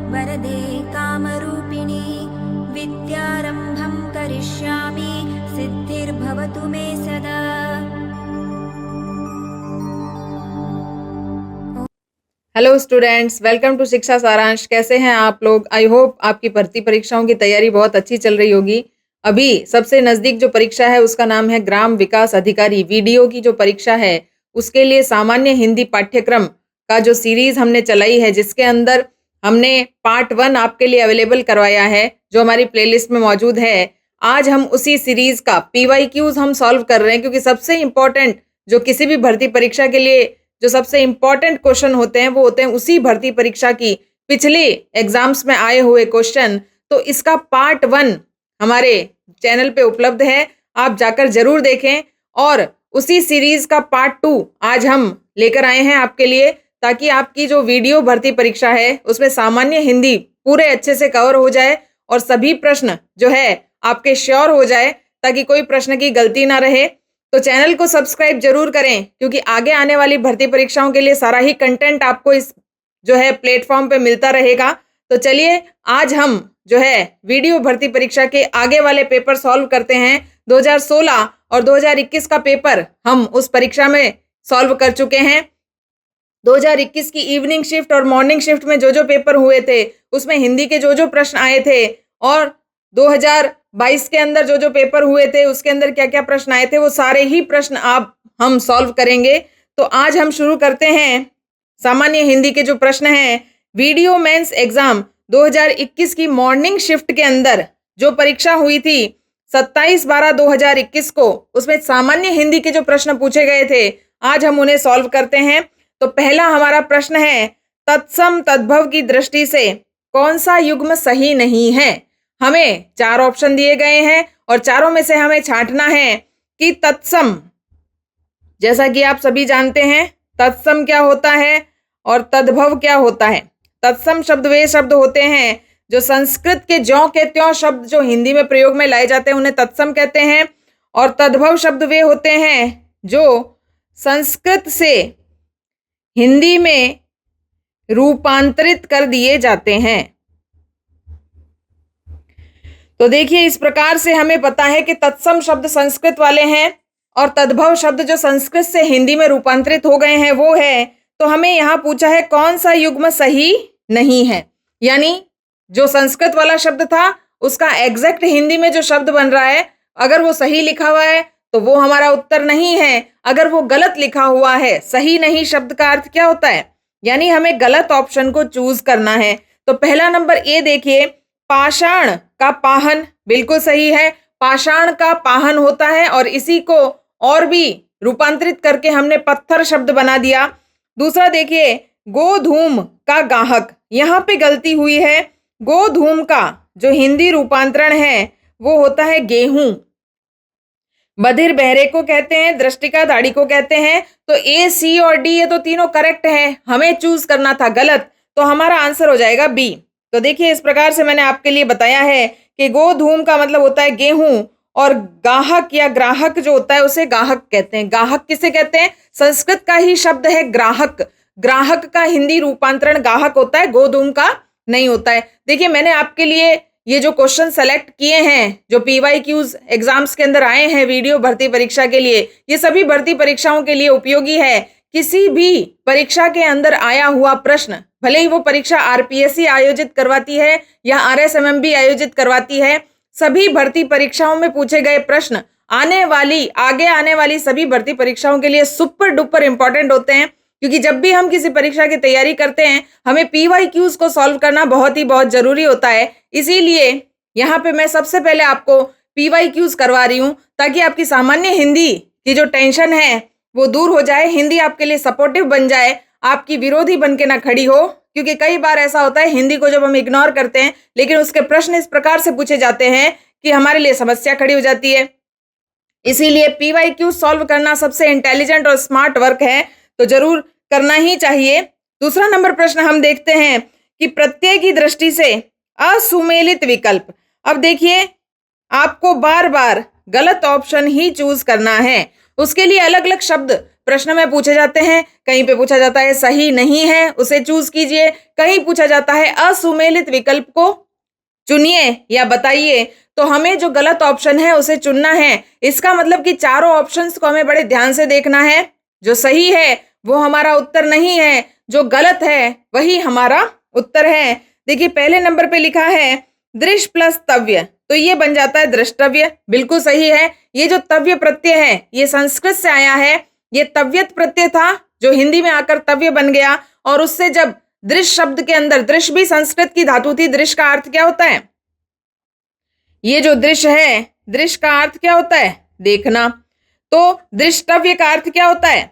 वरदे कामरूपिणी विद्यारम्भं करिष्यामि सिद्धिर्भवतु मे सदा। हेलो स्टूडेंट्स, वेलकम टू शिक्षा सारांश। कैसे हैं आप लोग? आई होप आपकी भर्ती परीक्षाओं की तैयारी बहुत अच्छी चल रही होगी। अभी सबसे नज़दीक जो परीक्षा है उसका नाम है ग्राम विकास अधिकारी वीडियो की जो परीक्षा है उसके लिए सामान्य हिंदी पाठ्यक्रम का जो सीरीज हमने चलाई है, जिसके अंदर हमने पार्ट 1 आपके लिए अवेलेबल करवाया है जो हमारी प्लेलिस्ट में मौजूद है। आज हम उसी सीरीज का PYQs हम सॉल्व कर रहे हैं, क्योंकि सबसे इम्पोर्टेंट जो किसी भी भर्ती परीक्षा के लिए जो सबसे इम्पोर्टेंट क्वेश्चन होते हैं वो होते हैं उसी भर्ती परीक्षा की पिछले एग्जाम्स में आए हुए क्वेश्चन। तो इसका पार्ट 1 हमारे चैनल पे उपलब्ध है, आप जाकर जरूर देखें। और उसी सीरीज का पार्ट 2 आज हम लेकर आए हैं आपके लिए, ताकि आपकी जो वीडियो भर्ती परीक्षा है उसमें सामान्य हिंदी पूरे अच्छे से कवर हो जाए और सभी प्रश्न जो है आपके श्योर हो जाए, ताकि कोई प्रश्न की गलती ना रहे। तो चैनल को सब्सक्राइब जरूर करें, क्योंकि आगे आने वाली भर्ती परीक्षाओं के लिए सारा ही कंटेंट आपको इस जो है प्लेटफॉर्म पे मिलता रहेगा। तो चलिए आज हम जो है वीडियो भर्ती परीक्षा के आगे वाले पेपर सॉल्व करते हैं। 2016 और 2021 का पेपर हम उस परीक्षा में सॉल्व कर चुके हैं। 2021 की इवनिंग शिफ्ट और मॉर्निंग शिफ्ट में जो पेपर हुए थे उसमें हिंदी के जो प्रश्न आए थे, और 2022 के अंदर जो पेपर हुए थे उसके अंदर क्या क्या प्रश्न आए थे, वो सारे ही प्रश्न आप हम सॉल्व करेंगे। तो आज हम शुरू करते हैं सामान्य हिंदी के जो प्रश्न हैं। वीडियो मेंस एग्जाम 2021 की मॉर्निंग शिफ्ट के अंदर जो परीक्षा हुई थी 27/12/2021 को, उसमें सामान्य हिंदी के जो प्रश्न पूछे गए थे आज हम उन्हें सॉल्व करते हैं। तो पहला हमारा प्रश्न है, तत्सम तद्भव की दृष्टि से कौन सा युग्म सही नहीं है। हमें 4 ऑप्शन दिए गए हैं और चारों में से हमें छांटना है कि तत्सम, जैसा कि आप सभी जानते हैं तत्सम क्या होता है और तद्भव क्या होता है। तत्सम शब्द वे शब्द होते हैं जो संस्कृत के ज्यों के त्यों शब्द जो हिंदी में प्रयोग में लाए जाते हैं उन्हें तत्सम कहते हैं, और तद्भव शब्द वे होते हैं जो संस्कृत से हिंदी में रूपांतरित कर दिए जाते हैं। तो देखिए, इस प्रकार से हमें पता है कि तत्सम शब्द संस्कृत वाले हैं और तद्भव शब्द जो संस्कृत से हिंदी में रूपांतरित हो गए हैं वो है। तो हमें यहाँ पूछा है कौन सा युग्म सही नहीं है, यानी जो संस्कृत वाला शब्द था उसका एग्जैक्ट हिंदी में जो शब्द बन रहा है अगर वो सही लिखा हुआ है तो वो हमारा उत्तर नहीं है। अगर वो गलत लिखा हुआ है, सही नहीं शब्द का अर्थ क्या होता है, यानी हमें गलत ऑप्शन को चूज करना है। तो पहला नंबर ए देखिए, पाषाण का पाहन बिल्कुल सही है। पाषाण का पाहन होता है और इसी को और भी रूपांतरित करके हमने पत्थर शब्द बना दिया। दूसरा देखिए, गोधूम का गाहक, यहाँ पे गलती हुई है। गोधूम का जो हिंदी रूपांतरण है वो होता है गेहूं। बधिर बहरे को कहते हैं, दृष्टिका दाढ़ी को कहते हैं। तो ए, सी और डी ये तो तीनों करेक्ट है, हमें चूज करना था गलत, तो हमारा आंसर हो जाएगा बी। तो देखिए, इस प्रकार से मैंने आपके लिए बताया है कि गोधूम का मतलब होता है गेहूं, और गाहक या ग्राहक जो होता है उसे गाहक कहते हैं। गाहक किसे कहते हैं? संस्कृत का ही शब्द है ग्राहक। ग्राहक का हिंदी रूपांतरण गाहक होता है, गोधूम का नहीं होता है। देखिए, मैंने आपके लिए ये जो क्वेश्चन सेलेक्ट किए हैं जो PYQs एग्जाम्स के अंदर आए हैं वीडियो भर्ती परीक्षा के लिए, ये सभी भर्ती परीक्षाओं के लिए उपयोगी है। किसी भी परीक्षा के अंदर आया हुआ प्रश्न, भले ही वो परीक्षा RPSC आयोजित करवाती है या RSMMB आयोजित करवाती है, सभी भर्ती परीक्षाओं में पूछे गए प्रश्न आगे आने वाली सभी भर्ती परीक्षाओं के लिए सुपर डुपर इंपॉर्टेंट होते हैं। क्योंकि जब भी हम किसी परीक्षा की तैयारी करते हैं हमें PYQs को सॉल्व करना बहुत जरूरी होता है। इसीलिए यहाँ पे मैं सबसे पहले आपको PYQs करवा रही हूँ, ताकि आपकी सामान्य हिंदी की जो टेंशन है वो दूर हो जाए, हिंदी आपके लिए सपोर्टिव बन जाए, आपकी विरोधी बन के ना खड़ी हो। क्योंकि कई बार ऐसा होता है हिंदी को जब हम इग्नोर करते हैं लेकिन उसके प्रश्न इस प्रकार से पूछे जाते हैं कि हमारे लिए समस्या खड़ी हो जाती है। इसीलिए PYQ सॉल्व करना सबसे इंटेलिजेंट और स्मार्ट वर्क है, तो जरूर करना ही चाहिए। दूसरा नंबर प्रश्न हम देखते हैं कि प्रत्यय की दृष्टि से असुमेलित विकल्प। अब देखिए, आपको बार बार गलत ऑप्शन ही चूज करना है। उसके लिए अलग अलग शब्द प्रश्न में पूछे जाते हैं, कहीं पे पूछा जाता है सही नहीं है उसे चूज कीजिए, कहीं पूछा जाता है असुमेलित विकल्प को चुनिए या बताइए, तो हमें जो गलत ऑप्शन है उसे चुनना है। इसका मतलब कि चारों ऑप्शंस को हमें बड़े ध्यान से देखना है। जो सही है वो हमारा उत्तर नहीं है, जो गलत है वही हमारा उत्तर है। देखिए पहले नंबर पे लिखा है दृश्य प्लस तव्य, तो ये बन जाता है दृष्टव्य, बिल्कुल सही है। ये जो तव्य प्रत्यय है ये संस्कृत से आया है, ये तव्यत प्रत्यय था जो हिंदी में आकर तव्य बन गया, और उससे जब दृश्य शब्द के अंदर, दृश्य भी संस्कृत की धातु थी, दृश्य का अर्थ क्या होता है, ये जो दृश्य है दृश्य का अर्थ क्या होता है, देखना, तो दृष्टव्य का अर्थ क्या होता है,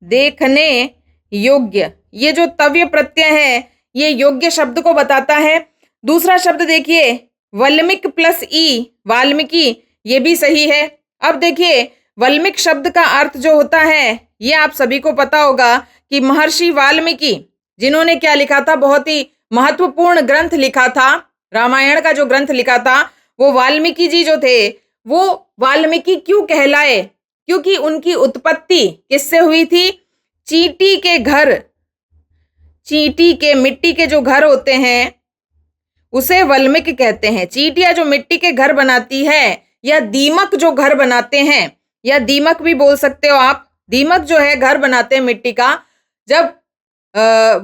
देखने योग्य। ये जो तव्य प्रत्यय है ये योग्य शब्द को बताता है। दूसरा शब्द देखिए वल्मीक प्लस ई, वाल्मीकि, ये भी सही है। अब देखिए वल्मीक शब्द का अर्थ जो होता है ये आप सभी को पता होगा कि महर्षि वाल्मीकि जिन्होंने क्या लिखा था, बहुत ही महत्वपूर्ण ग्रंथ लिखा था, रामायण का जो ग्रंथ लिखा था, वो वाल्मीकि जी जो थे वो वाल्मीकि क्यों कहलाए, क्योंकि उनकी उत्पत्ति किससे हुई थी, चींटी के घर, चींटी के मिट्टी के जो घर होते हैं उसे वल्मीक कहते हैं। चींटियां जो मिट्टी के घर बनाती है, या दीमक जो घर बनाते हैं, या दीमक भी बोल सकते हो आप, दीमक जो है घर बनाते हैं मिट्टी का। जब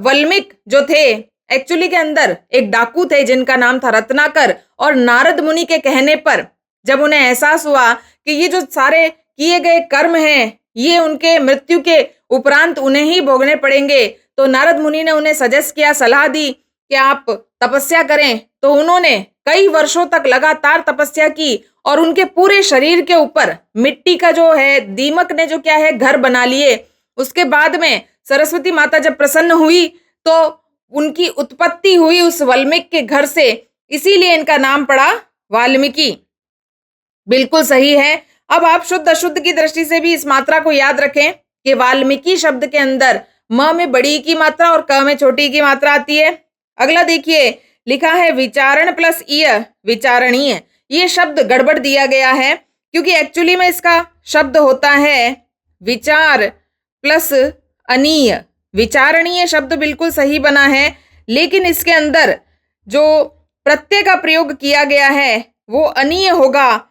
वल्मीक जो थे एक्चुअली के अंदर एक डाकू थे जिनका नाम था रत्नाकर, और नारद मुनि के कहने पर जब उन्हें एहसास हुआ कि ये जो सारे किए गए कर्म हैं ये उनके मृत्यु के उपरांत उन्हें ही भोगने पड़ेंगे, तो नारद मुनि ने उन्हें सजेस्ट किया, सलाह दी कि आप तपस्या करें। तो उन्होंने कई वर्षों तक लगातार तपस्या की और उनके पूरे शरीर के ऊपर मिट्टी का जो है दीमक ने जो क्या है घर बना लिए। उसके बाद में सरस्वती माता जब प्रसन्न हुई तो उनकी उत्पत्ति हुई उस वाल्मीकि के घर से, इसीलिए इनका नाम पड़ा वाल्मीकि। बिल्कुल सही है। अब आप शुद्ध अशुद्ध की दृष्टि से भी इस मात्रा को याद रखें कि वाल्मीकि शब्द के अंदर म में बड़ी की मात्रा और क में छोटी की मात्रा आती है। अगला देखिए लिखा है विचारण प्लस ईय, विचारणीय। ये शब्द गड़बड़ दिया गया है क्योंकि एक्चुअली में इसका शब्द होता है विचार प्लस अनीय। विचारणीय शब्द बिल्कुल सही बना है, लेकिन इसके अंदर जो प्रत्यय का प्रयोग किया गया है वो अनीय होगा,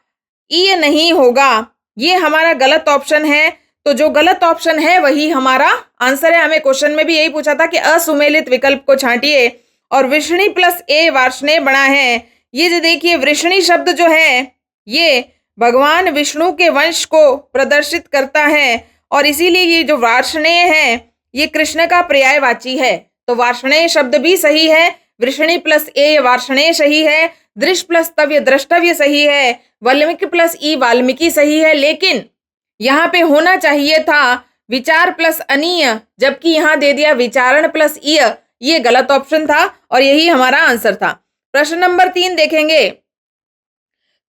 ईय नहीं होगा। ये हमारा गलत ऑप्शन है, तो जो गलत ऑप्शन है वही हमारा आंसर है। हमें क्वेश्चन में भी यही पूछा था कि असुमेलित विकल्प को छांटिए, और वृषणी प्लस ए वार्ष्णेय बना है। ये जो देखिए वृषणी शब्द जो है ये भगवान विष्णु के वंश को प्रदर्शित करता है, और इसीलिए ये जो वार्ष्णेय है ये कृष्ण का पर्यायवाची है। तो वार्ष्णेय शब्द भी सही है, वृषणी प्लस ए वार्ष्णेय सही है, दृश्य प्लस तव्य द्रष्टव्य सही है, वाल्मीकि प्लस ई वाल्मीकि सही है। लेकिन यहाँ पे होना चाहिए था विचार प्लस अनीय, जबकि यहाँ दे दिया विचारण प्लस ईय। ये गलत ऑप्शन था और यही हमारा आंसर था। प्रश्न नंबर 3 देखेंगे,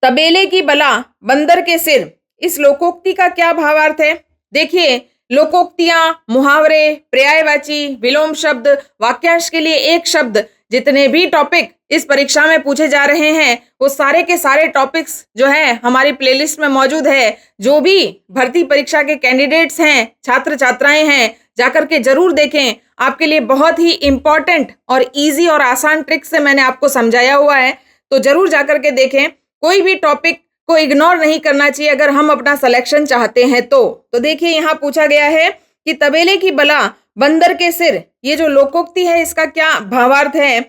तबेले की बला बंदर के सिर, इस लोकोक्ति का क्या भावार्थ है। देखिए लोकोक्तियां, मुहावरे, पर्यायवाची, विलोम शब्द, वाक्यांश के लिए एक शब्द, जितने भी टॉपिक इस परीक्षा में पूछे जा रहे हैं वो सारे के सारे टॉपिक्स जो है हमारी प्लेलिस्ट में मौजूद है। जो भी भर्ती परीक्षा के कैंडिडेट्स हैं, छात्र छात्राएं हैं, जाकर के जरूर देखें। आपके लिए बहुत ही इंपॉर्टेंट और इजी और आसान ट्रिक से मैंने आपको समझाया हुआ है, तो जरूर जाकर के देखें। कोई भी टॉपिक को इग्नोर नहीं करना चाहिए अगर हम अपना सिलेक्शन चाहते हैं तो देखिए यहाँ पूछा गया है कि तबेले की बला बंदर के सिर, ये जो लोकोक्ति है इसका क्या भावार्थ है।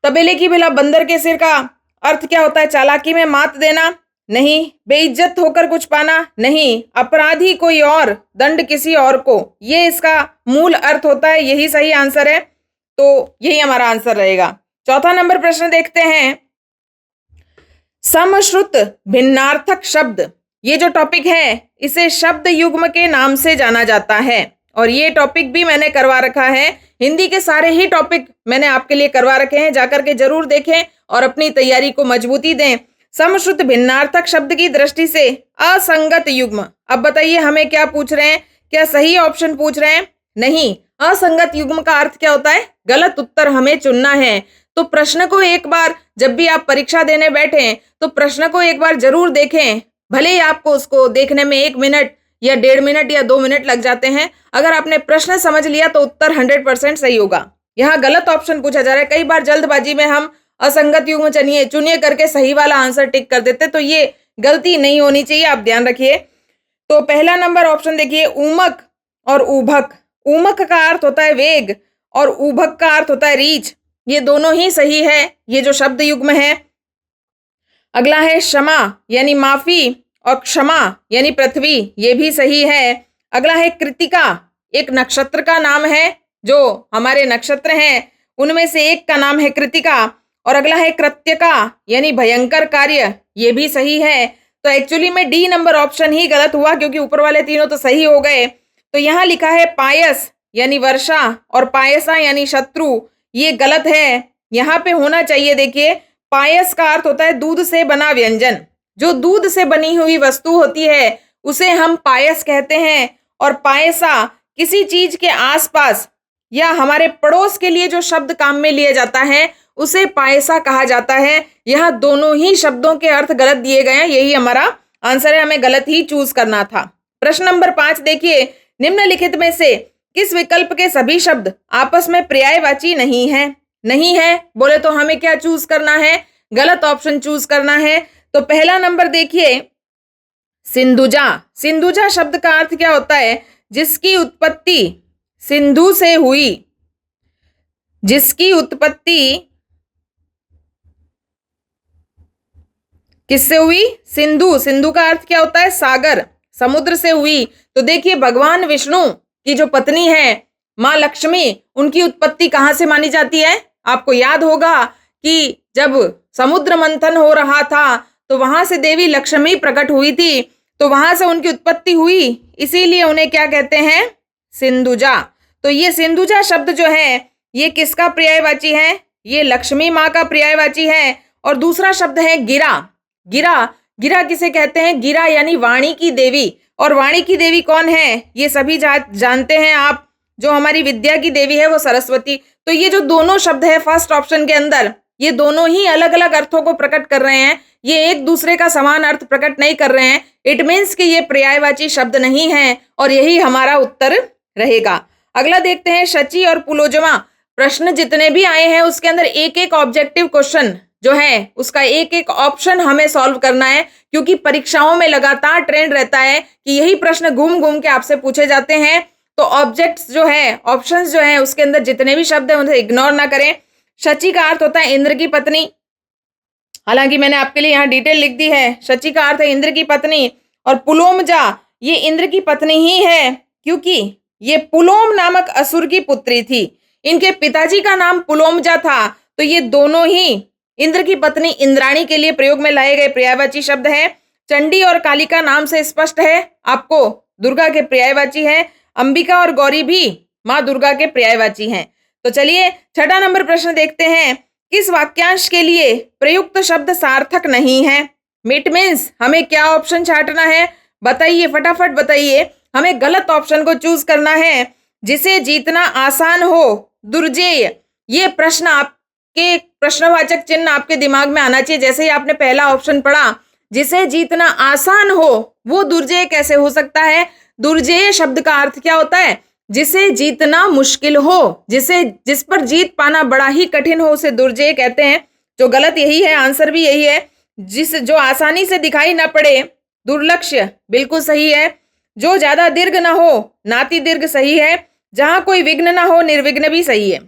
तबेले की बला बंदर के सिर का अर्थ क्या होता है, चालाकी में मात देना नहीं, बेइज्जत होकर कुछ पाना नहीं, अपराधी कोई और, दंड किसी और को, ये इसका मूल अर्थ होता है। यही सही आंसर है, तो यही हमारा आंसर रहेगा। चौथा नंबर प्रश्न देखते हैं, समश्रुत भिन्नार्थक शब्द, ये जो टॉपिक है इसे शब्द युग्म के नाम से जाना जाता है, और ये टॉपिक भी मैंने करवा रखा है। हिंदी के सारे ही टॉपिक मैंने आपके लिए करवा रखे हैं, जाकर के जरूर देखें और अपनी तैयारी को मजबूती दें। समश्रुत भिन्नार्थक शब्द की दृष्टि से असंगत युग्म, अब बताइए हमें क्या पूछ रहे हैं, क्या सही ऑप्शन पूछ रहे हैं, नहीं। असंगत युग्म का अर्थ क्या होता है, गलत उत्तर हमें चुनना है। तो प्रश्न को एक बार, जब भी आप परीक्षा देने बैठें तो प्रश्न को एक बार जरूर देखें, भले ही आपको उसको देखने में 1 मिनट या 1.5 मिनट या 2 मिनट लग जाते हैं। अगर आपने प्रश्न समझ लिया तो उत्तर 100% सही होगा। यहाँ गलत ऑप्शन पूछा जा रहा है। कई बार जल्दबाजी में हम असंगत युग्म चुनिए करके सही वाला आंसर टिक कर देते, तो ये गलती नहीं होनी चाहिए, आप ध्यान रखिए। तो पहला नंबर ऑप्शन देखिए, ऊमक और ऊभक। ऊमक का अर्थ होता है वेग और ऊभक का अर्थ होता है रीच। ये दोनों ही सही है, ये जो शब्द युग्म है। अगला है क्षमा यानी माफी और क्षमा यानी पृथ्वी, ये भी सही है। अगला है कृतिका, एक नक्षत्र का नाम है, जो हमारे नक्षत्र हैं उनमें से एक का नाम है कृतिका। और अगला है कृत्यका यानी भयंकर कार्य, ये भी सही है। तो एक्चुअली में डी नंबर ऑप्शन ही गलत हुआ, क्योंकि ऊपर वाले तीनों तो सही हो गए। तो यहाँ लिखा है पायस यानी वर्षा और पायसा यानी शत्रु, ये गलत है। यहाँ पे होना चाहिए, देखिए पायस का अर्थ होता है दूध से बना व्यंजन। जो दूध से बनी हुई वस्तु होती है उसे हम पायस कहते हैं। और पायसा किसी चीज के आसपास या हमारे पड़ोस के लिए जो शब्द काम में लिया जाता है उसे पायसा कहा जाता है। यह दोनों ही शब्दों के अर्थ गलत दिए गए हैं, यही हमारा आंसर है, हमें गलत ही चूज करना था। प्रश्न नंबर 5 देखिए, निम्नलिखित में से किस विकल्प के सभी शब्द आपस में पर्यायवाची नहीं है? नहीं है बोले तो हमें क्या चूज करना है? गलत ऑप्शन चूज करना है। तो पहला नंबर देखिए, सिंधुजा। सिंधुजा शब्द का अर्थ क्या होता है? जिसकी उत्पत्ति सिंधु से हुई। जिसकी उत्पत्ति किससे हुई? सिंधु। सिंधु का अर्थ क्या होता है? सागर, समुद्र से हुई। तो देखिए भगवान विष्णु की जो पत्नी है माँ लक्ष्मी, उनकी उत्पत्ति कहां से मानी जाती है? आपको याद होगा कि जब समुद्र मंथन हो रहा था तो वहां से देवी लक्ष्मी प्रकट हुई थी, तो वहां से उनकी उत्पत्ति हुई, इसीलिए उन्हें क्या कहते हैं? सिंधुजा। तो ये सिंधुजा शब्द जो है ये किसका पर्यायवाची है? ये लक्ष्मी माँ का पर्यायवाची है। और दूसरा शब्द है गिरा। गिरा, गिरा किसे कहते हैं? गिरा यानी वाणी की देवी। और वाणी की देवी कौन है? ये सभी जानते हैं आप, जो हमारी विद्या की देवी है वो सरस्वती। तो ये जो दोनों शब्द है फर्स्ट ऑप्शन के अंदर, ये दोनों ही अलग अलग अर्थों को प्रकट कर रहे हैं, ये एक दूसरे का समान अर्थ प्रकट नहीं कर रहे हैं। इट मीन्स कि ये पर्यायवाची शब्द नहीं है, और यही हमारा उत्तर रहेगा। अगला देखते हैं, शची और पुलोजमा। प्रश्न जितने भी आए हैं उसके अंदर एक एक ऑब्जेक्टिव क्वेश्चन जो है उसका एक एक ऑप्शन हमें सॉल्व करना है, क्योंकि परीक्षाओं में लगातार ट्रेंड रहता है कि यही प्रश्न घूम घूम के आपसे पूछे जाते हैं। तो ऑब्जेक्ट्स जो है, ऑप्शंस जो है, उसके अंदर जितने भी शब्द हैं उन्हें इग्नोर ना करें। शची का अर्थ होता है इंद्र की पत्नी, हालांकि मैंने आपके लिए यहाँ डिटेल लिख दी है। शची का अर्थ है इंद्र की पत्नी। और पुलोमजा ये इंद्र की पत्नी ही है, क्योंकि ये पुलोम नामक असुर की पुत्री थी। इनके पिताजी का नाम पुलोमजा था। तो ये दोनों ही इंद्र की पत्नी इंद्राणी के लिए प्रयोग में लाए गए पर्यायवाची शब्द है। चंडी और कालिका नाम से स्पष्ट है आपको दुर्गा के पर्यायवाची है। अंबिका और गौरी भी माँ दुर्गा के पर्यायवाची हैं। तो चलिए छठा नंबर प्रश्न देखते हैं, किस वाक्यांश के लिए प्रयुक्त शब्द सार्थक नहीं है? इट मीन्स हमें क्या ऑप्शन छांटना है? बताइए, फटाफट बताइए। हमें गलत ऑप्शन को चूज करना है। जिसे जीतना आसान हो दुर्जेय, ये प्रश्न आपके प्रश्नवाचक चिन्ह आपके दिमाग में आना चाहिए। जैसे ही आपने पहला ऑप्शन पढ़ा, जिसे जीतना आसान हो वो दुर्जेय कैसे हो सकता है? दुर्जेय शब्द का अर्थ क्या होता है? जिसे जीतना मुश्किल हो, जिस पर जीत पाना बड़ा ही कठिन हो, उसे दुर्जेय कहते हैं। जो गलत यही है, आंसर भी यही है। जो आसानी से दिखाई ना पड़े, दुर्लक्ष्य, बिल्कुल सही है। जो ज्यादा दीर्घ ना हो, नाति दीर्घ सही है। जहां कोई विघ्न ना हो, निर्विघ्न भी सही है।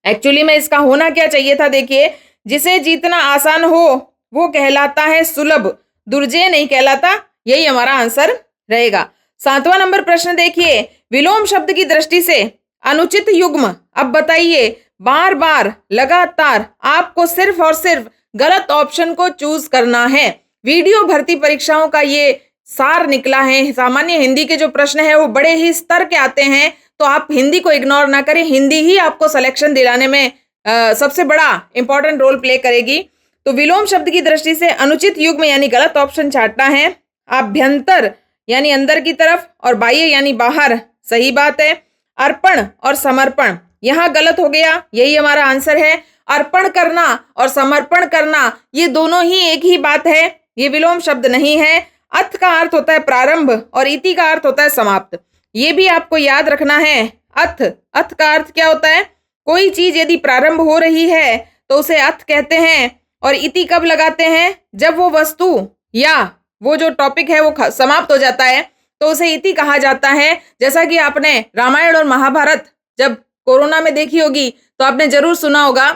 एक्चुअली में इसका होना क्या चाहिए था? देखिए, जिसे जीतना आसान हो वो कहलाता है सुलभ, दुर्जेय नहीं कहलाता। यही हमारा आंसर रहेगा। 7वां नंबर प्रश्न देखिए, विलोम शब्द की दृष्टि से अनुचित युग्म। अब बताइए, बार बार लगातार आपको सिर्फ और सिर्फ गलत ऑप्शन को चूज करना है। वीडियो भर्ती परीक्षाओं का ये सार निकला है। सामान्य हिंदी के जो प्रश्न है वो बड़े ही स्तर के आते हैं, तो आप हिंदी को इग्नोर ना करें। हिंदी ही आपको सिलेक्शन दिलाने में सबसे बड़ा इंपॉर्टेंट रोल प्ले करेगी। तो विलोम शब्द की दृष्टि से अनुचित युग्म यानी गलत ऑप्शन छांटना है। आभ्यंतर यानी अंदर की तरफ, और बाह्य यानी बाहर, सही बात है। अर्पण और समर्पण यहाँ गलत हो गया, यही हमारा आंसर है। अर्पण करना और समर्पण करना ये दोनों ही एक ही बात है, ये विलोम शब्द नहीं है। अथ का अर्थ होता है प्रारंभ और इति का अर्थ होता है समाप्त। ये भी आपको याद रखना है। अथ, अथ का अर्थ क्या होता है? कोई चीज यदि प्रारंभ हो रही है तो उसे अथ कहते हैं। और इति कब लगाते हैं? जब वो वस्तु या वो जो टॉपिक है वो समाप्त हो जाता है तो उसे इति कहा जाता है। जैसा कि आपने रामायण और महाभारत जब कोरोना में देखी होगी तो आपने जरूर सुना होगा,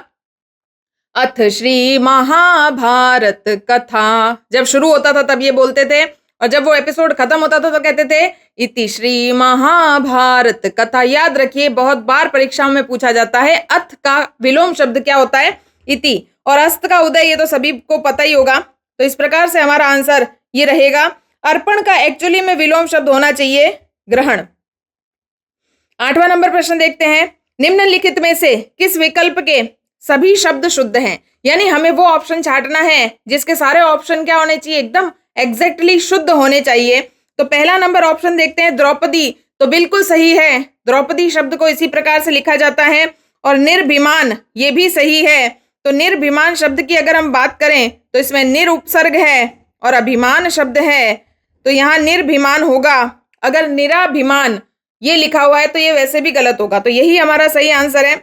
अथ श्री महाभारत कथा। जब शुरू होता था तब ये बोलते थे और जब वो एपिसोड खत्म होता था तो कहते थे इति श्री महाभारत कथा। याद रखिए, बहुत बार परीक्षाओं में पूछा जाता है अथ का विलोम शब्द क्या होता है? इति। और अस्त का उदय ये तो सभी को पता ही होगा। तो इस प्रकार से हमारा आंसर ये रहेगा। अर्पण का एक्चुअली में विलोम शब्द होना चाहिए ग्रहण। 8वां नंबर प्रश्न देखते हैं। निम्नलिखित में से किस विकल्प के सभी शब्द शुद्ध हैं? यानी हमें वो ऑप्शन छांटना है जिसके सारे ऑप्शन क्या होने चाहिए? एकदम एग्जैक्टली शुद्ध होने चाहिए। तो पहला नंबर ऑप्शन देखते हैं, द्रौपदी। तो बिल्कुल सही है, द्रौपदी शब्द को इसी प्रकार से लिखा जाता है। और निर्भिमान ये भी सही है। तो निर्भिमान शब्द की अगर हम बात करें तो इसमें निर उपसर्ग है और अभिमान शब्द है, तो यहाँ निर्भिमान होगा। अगर निराभिमान ये लिखा हुआ है तो ये वैसे भी गलत होगा। तो यही हमारा सही आंसर है।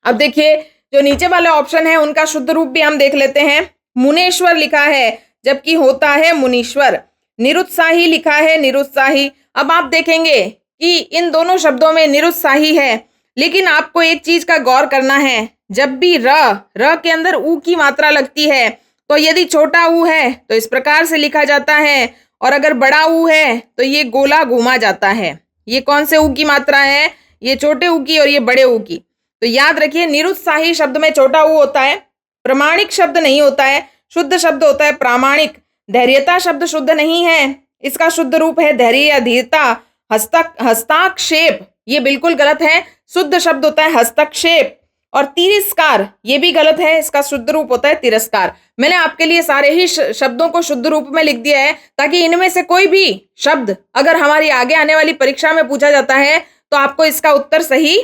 अब देखिए, जो नीचे वाले ऑप्शन है उनका शुद्ध रूप भी हम देख लेते हैं। मुनेश्वर लिखा है जबकि होता है मुनीश्वर। निरुत्साही लिखा है निरुत्साही। अब आप देखेंगे कि इन दोनों शब्दों में निरुत्साही है, लेकिन आपको एक चीज का गौर करना है, जब भी र के अंदर ऊ की मात्रा लगती है तो यदि छोटा ऊ है तो इस प्रकार से लिखा जाता है और अगर बड़ा ऊ है तो ये गोला घूमा जाता है। ये कौन से ऊ की मात्रा है? ये छोटे ऊ की और ये बड़े ऊ की। तो याद रखिए, निरुत्साही शब्द में छोटा ऊ होता है, प्रमाणिक शब्द नहीं होता है, शुद्ध शब्द होता है प्रामाणिक। धैर्यता शब्द शुद्ध नहीं है, इसका शुद्ध रूप है धैर्य या धीरता। हस्ताक्षेप ये बिल्कुल गलत है, शुद्ध शब्द होता है हस्तक्षेप। और तिरस्कार ये भी गलत है, इसका शुद्ध रूप होता है तिरस्कार। मैंने आपके लिए सारे ही शब्दों को शुद्ध रूप में लिख दिया है ताकि इनमें से कोई भी शब्द अगर हमारी आगे आने वाली परीक्षा में पूछा जाता है तो आपको इसका उत्तर सही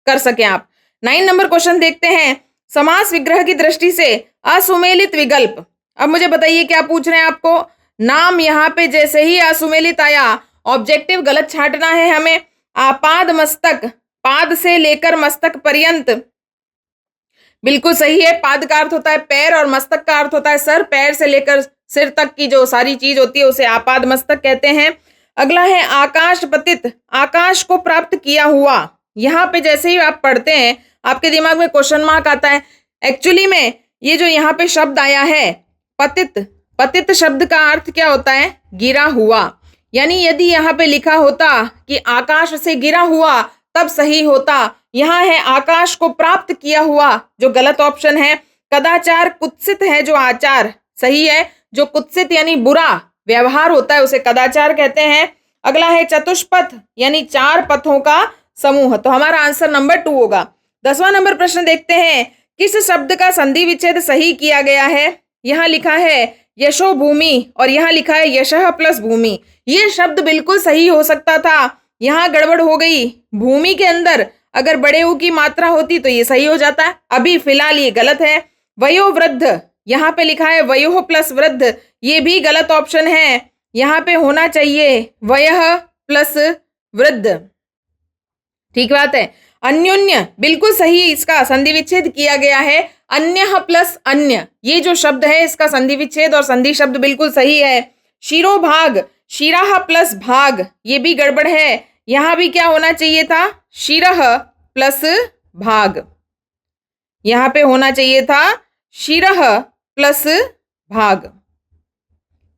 कर सके आप। 9 नंबर क्वेश्चन देखते हैं। समास विग्रह की दृष्टि से असुमेलित विकल्प। अब मुझे बताइए क्या पूछ रहे हैं आपको? नाम यहाँ पे जैसे ही असुमेलित आया ऑब्जेक्टिव गलत छांटना है हमें। आपाद मस्तक, पाद से लेकर मस्तक पर्यंत बिल्कुल सही है। पाद का अर्थ होता है पैर और मस्तक का अर्थ होता है सर। पैर से लेकर सिर तक की जो सारी चीज होती है उसे आपाद मस्तक कहते हैं। अगला है आकाश पतित, आकाश को प्राप्त किया हुआ। यहाँ पे जैसे ही आप पढ़ते हैं आपके दिमाग में क्वेश्चन मार्क आता है। एक्चुअली में ये जो यहाँ पे शब्द आया है पतित, पतित शब्द का अर्थ क्या होता है? गिरा हुआ। यानी यदि यहाँ पे लिखा होता कि आकाश से गिरा हुआ तब सही होता। यहाँ है आकाश को प्राप्त किया हुआ, जो गलत ऑप्शन है। कदाचार कुत्सित है जो आचार सही है। जो कुत्सित यानी बुरा व्यवहार होता है उसे कदाचार कहते हैं। अगला है चतुष्पथ यानी 4 पथों का समूह। तो हमारा आंसर नंबर 2 होगा। 10वां नंबर प्रश्न देखते हैं। किस शब्द का संधि विच्छेद सही किया गया है? यहाँ लिखा है यशो भूमि और यहाँ लिखा है यशः प्लस भूमि। ये शब्द बिल्कुल सही हो सकता था, यहाँ गड़बड़ हो गई। भूमि के अंदर अगर बड़े ऊ की मात्रा होती तो ये सही हो जाता है। अभी फिलहाल ये गलत है। वयोवृद्ध यहाँ पे लिखा है वयोः प्लस वृद्ध, ये भी गलत ऑप्शन है। यहाँ पे होना चाहिए वयः प्लस वृद्ध। ठीक बात है। अन्योन्य बिल्कुल सही, इसका संधि विच्छेद किया गया है। अन्यः प्लस अन्य ये जो शब्द है इसका संधि विच्छेद और संधि शब्द बिल्कुल सही है। शिरोभाग, शिराः प्लस भाग ये भी गड़बड़ है। यहाँ भी क्या होना चाहिए था? शिरः प्लस भाग। यहाँ पे होना चाहिए था शिरः प्लस भाग,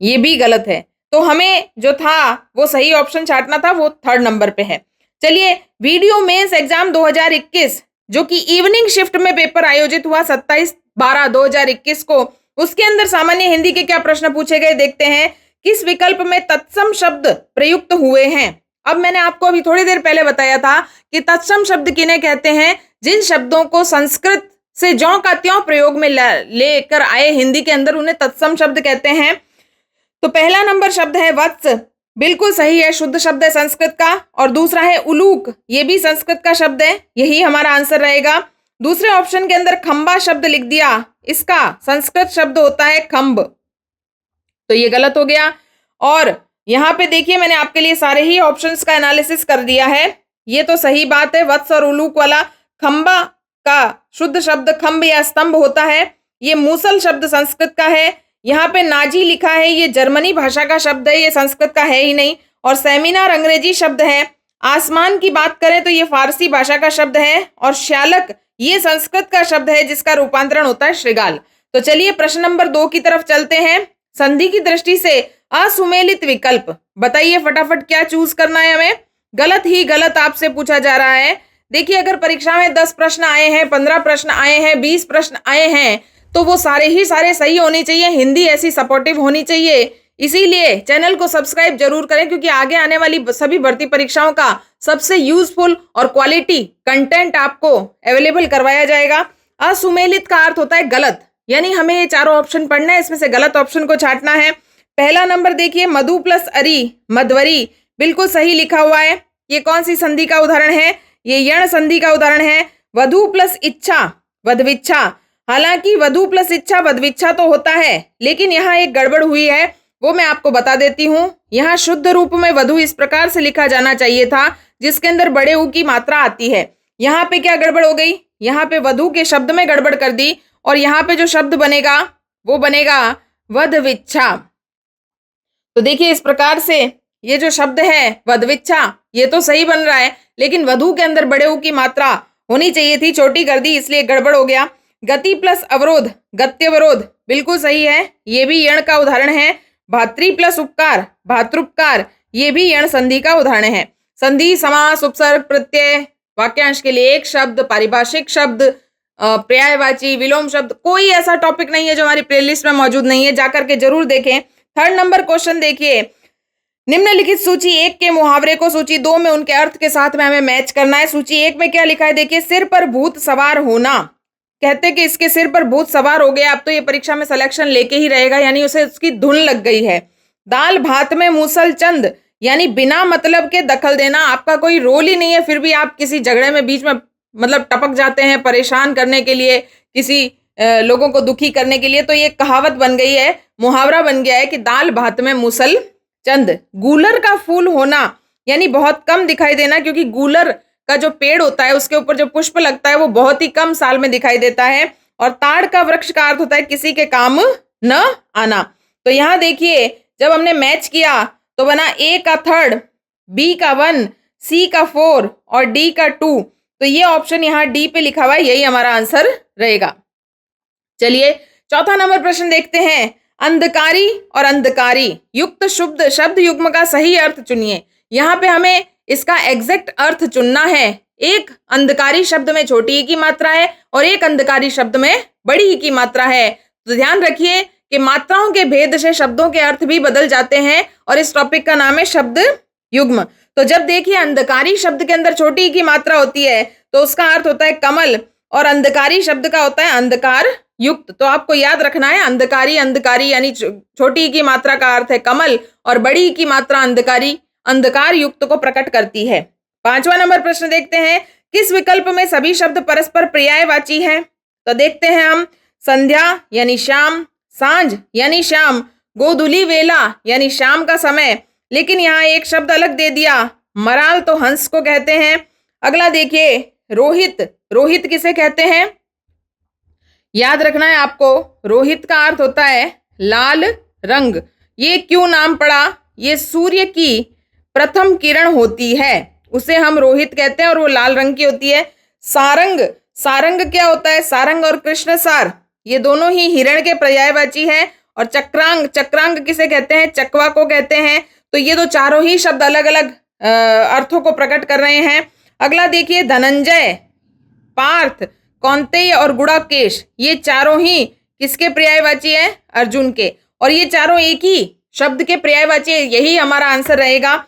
ये भी गलत है। तो हमें जो था वो सही ऑप्शन छांटना था, वो 3rd नंबर पे है। चलिए, वीडियो मेंस एग्जाम 2021 जो कि इवनिंग शिफ्ट में पेपर आयोजित हुआ 27/12/2021 को, उसके अंदर सामान्य हिंदी के क्या प्रश्न पूछे गए देखते हैं। किस विकल्प में तत्सम शब्द प्रयुक्त हुए हैं? अब मैंने आपको अभी थोड़ी देर पहले बताया था कि तत्सम शब्द किन्हें कहते हैं? जिन शब्दों को संस्कृत से ज्यों का त्यों प्रयोग में लेकर आए हिंदी के अंदर उन्हें तत्सम शब्द कहते हैं। तो पहला नंबर शब्द है वत्स, बिल्कुल सही है, शुद्ध शब्द है संस्कृत का। और दूसरा है उलूक, ये भी संस्कृत का शब्द है, यही हमारा आंसर रहेगा। दूसरे ऑप्शन के अंदर खंबा शब्द लिख दिया, इसका संस्कृत शब्द होता है खंब। तो ये गलत हो गया। और यहाँ पे देखिए मैंने आपके लिए सारे ही ऑप्शंस का एनालिसिस कर दिया है। ये तो सही बात है, वत्स और उलूक वाला। खंबा का शुद्ध शब्द खंब या स्तंभ होता है। ये मूसल शब्द संस्कृत का है। यहाँ पे नाजी लिखा है, ये जर्मनी भाषा का शब्द है, ये संस्कृत का है ही नहीं। और सेमिनार अंग्रेजी शब्द है। आसमान की बात करें तो ये फारसी भाषा का शब्द है। और श्यालक ये संस्कृत का शब्द है जिसका रूपांतरण होता है श्रृगाल। तो चलिए प्रश्न नंबर 2 की तरफ चलते हैं। संधि की दृष्टि से असुमेलित विकल्प बताइए फटाफट, क्या चूज करना है हमें। गलत ही गलत आपसे पूछा जा रहा है। देखिए अगर परीक्षा में 10 प्रश्न आए हैं, 15 प्रश्न आए हैं, 20 प्रश्न आए हैं, तो वो सारे ही सारे सही होने चाहिए। हिंदी ऐसी सपोर्टिव होनी चाहिए। इसीलिए चैनल को सब्सक्राइब जरूर करें, क्योंकि आगे आने वाली सभी भर्ती परीक्षाओं का सबसे यूजफुल और क्वालिटी कंटेंट आपको अवेलेबल करवाया जाएगा। असुमेलित का अर्थ होता है गलत, यानी हमें ये चारों ऑप्शन पढ़ना है, इसमें से गलत ऑप्शन को छांटना है। पहला नंबर देखिए, मधु प्लस अरी मधवरी, बिल्कुल सही लिखा हुआ है। ये कौन सी संधि का उदाहरण है? ये यण संधि का उदाहरण है। वधु प्लस इच्छा वधविच्छा, हालांकि वधु प्लस इच्छा वधविच्छा तो होता है, लेकिन यहाँ एक गड़बड़ हुई है, वो मैं आपको बता देती हूँ। यहाँ शुद्ध रूप में वधु इस प्रकार से लिखा जाना चाहिए था जिसके अंदर बड़े ऊ की मात्रा आती है। यहाँ पे क्या गड़बड़ हो गई? यहाँ पे वधु के शब्द में गड़बड़ कर दी, और यहाँ पे जो शब्द बनेगा वो बनेगा वधविच्छा। तो देखिए इस प्रकार से ये जो शब्द है वधविच्छा, ये तो सही बन रहा है, लेकिन वधु के अंदर बड़े ऊ की मात्रा होनी चाहिए थी, छोटी कर दी, इसलिए गड़बड़ हो गया। गति प्लस अवरोध गत्यवरोध, बिल्कुल सही है, ये भी यण का उदाहरण है। भातृ प्लस उपकार भातृपकार, ये भी यण संधि का उदाहरण है। संधि, समास, उपसर्ग, प्रत्यय, वाक्यांश के लिए एक शब्द, पारिभाषिक शब्द, पर्यायवाची, विलोम शब्द, कोई ऐसा टॉपिक नहीं है जो हमारी प्लेलिस्ट में मौजूद नहीं है, जाकर के जरूर देखें। थर्ड नंबर क्वेश्चन देखिए, निम्नलिखित सूची 1 के मुहावरे को सूची 2 में उनके अर्थ के साथ में हमें मैच करना है। सूची 1 में क्या लिखा है देखिए, सिर पर भूत सवार होना। कहते कि इसके सिर पर भूत सवार हो गया, अब तो ये परीक्षा में सिलेक्शन लेके ही रहेगा, यानी उसे उसकी धुन लग गई है। दाल भात में मूसल चंद, यानी बिना मतलब के दखल देना, आपका कोई रोल ही नहीं है, फिर भी आप किसी झगड़े में बीच में मतलब टपक जाते हैं परेशान करने के लिए, किसी लोगों को दुखी करने के लिए। तो ये कहावत बन गई है, मुहावरा बन गया है कि दाल भात में मूसल चंद। गूलर का फूल होना, यानी बहुत कम दिखाई देना, क्योंकि गूलर का जो पेड़ होता है उसके ऊपर जो पुष्प लगता है वो बहुत ही कम साल में दिखाई देता है। और ताड़ का वृक्ष का अर्थ होता है किसी के काम न आना। तो यहाँ देखिए जब हमने मैच किया तो बना ए का 3, बी का 1, सी का 4 और डी का 2। तो ये ऑप्शन यहाँ डी पे लिखा हुआ है, यही हमारा आंसर रहेगा। चलिए चौथा नंबर प्रश्न देखते हैं। अंधकारी और अंधकारी युक्त शुद्ध शब्द युग्म का सही अर्थ चुनिए। यहाँ पे हमें इसका एग्जैक्ट अर्थ चुनना है। एक अंधकारी शब्द में छोटी ई की मात्रा है और एक अंधकारी शब्द में बड़ी ई की मात्रा है। तो ध्यान रखिए कि मात्राओं के भेद से शब्दों के अर्थ भी बदल जाते हैं, और इस टॉपिक का नाम है शब्द युग्म। तो जब देखिए अंधकारी शब्द के अंदर छोटी ई की मात्रा होती है तो उसका अर्थ होता है कमल, और अंधकारी शब्द का होता है अंधकार युक्त। तो आपको याद रखना है अंधकारी अंधकारी यानी छोटी ई की मात्रा का अर्थ है कमल, और बड़ी ई की मात्रा अंधकारी अंधकार युक्त को प्रकट करती है। पांचवा नंबर प्रश्न देखते हैं, किस विकल्प में सभी शब्द परस्पर पर्यायवाची हैं? तो देखते हैं हम, संध्या यानी शाम, सांझ यानी शाम, गोधुली वेला यानी शाम का समय, लेकिन यहाँ एक शब्द अलग दे दिया, मराल तो हंस को कहते हैं। अगला देखिए रोहित, रोहित किसे कहते हैं? याद रखना है आपको, रोहित का अर्थ होता है लाल रंग। ये क्यों नाम पड़ा? ये सूर्य की प्रथम किरण होती है, उसे हम रोहित कहते हैं, और वो लाल रंग की होती है। सारंग, सारंग क्या होता है? सारंग और कृष्ण सार ये दोनों ही हिरण के पर्यायवाची है। और चक्रांग, चक्रांग किसे कहते हैं? चकवा को कहते हैं। तो ये तो चारों ही शब्द अलग अलग अर्थों को प्रकट कर रहे हैं। अगला देखिए धनंजय, पार्थ, कौंतेय और गुड़ाकेश, ये चारों ही किसके पर्यायवाची है? अर्जुन के। और ये चारों एक ही शब्द के पर्यायवाची है, यही हमारा आंसर रहेगा।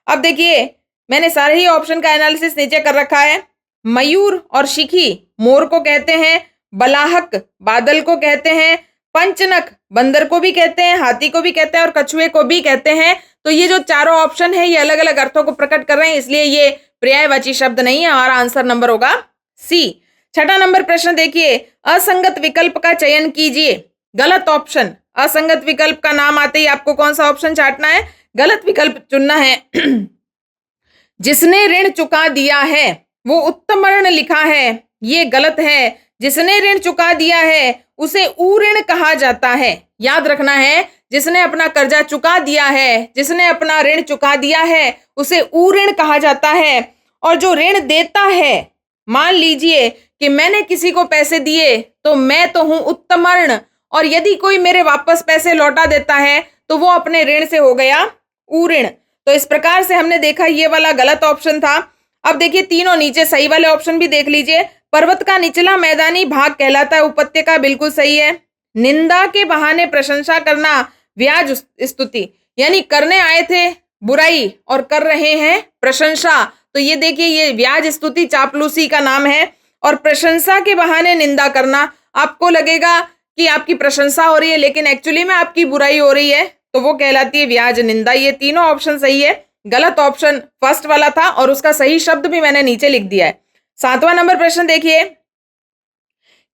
अब देखिए मैंने सारे ही ऑप्शन का एनालिसिस नीचे कर रखा है। मयूर और शिखी मोर को कहते हैं, बलाहक बादल को कहते हैं, पंचनख बंदर को भी कहते हैं, हाथी को भी कहते हैं और कछुए को भी कहते हैं। तो ये जो चारों ऑप्शन है ये अलग अलग अर्थों को प्रकट कर रहे हैं, इसलिए ये पर्यायवाची शब्द नहीं है। हमारा आंसर नंबर होगा सी। छठा नंबर प्रश्न देखिए, असंगत विकल्प का चयन कीजिए। गलत ऑप्शन। असंगत विकल्प का नाम आते ही आपको कौन सा ऑप्शन चाटना है, गलत विकल्प चुनना है। जिसने ऋण चुका दिया है वो उत्तमर्ण लिखा है, ये गलत है। जिसने ऋण चुका दिया है उसे ऊऋण कहा जाता है। याद रखना है, जिसने अपना कर्जा चुका दिया है, जिसने अपना ऋण चुका दिया है उसे ऊऋण कहा जाता है। और जो ऋण देता है, मान लीजिए कि मैंने किसी को पैसे दिए तो मैं तो हूं उत्तमर्ण, और यदि कोई मेरे वापस पैसे लौटा देता है तो वो अपने ऋण से हो गया ऊऋण। तो इस प्रकार से हमने देखा ये वाला गलत ऑप्शन था। अब देखिए तीनों नीचे सही वाले ऑप्शन भी देख लीजिए। पर्वत का निचला मैदानी भाग कहलाता है उपत्यका, बिल्कुल सही है। निंदा के बहाने प्रशंसा करना व्याज स्तुति, यानी करने आए थे बुराई और कर रहे हैं प्रशंसा, तो ये देखिए ये व्याज स्तुति चापलूसी का नाम है। और प्रशंसा के बहाने निंदा करना, आपको लगेगा कि आपकी प्रशंसा हो रही है लेकिन एक्चुअली में आपकी बुराई हो रही है, तो वो कहलाती है व्याज निंदा। ये तीनों ऑप्शन सही है। गलत ऑप्शन फर्स्ट वाला था और उसका सही शब्द भी मैंने नीचे लिख दिया है। 7वां नंबर प्रश्न देखिए,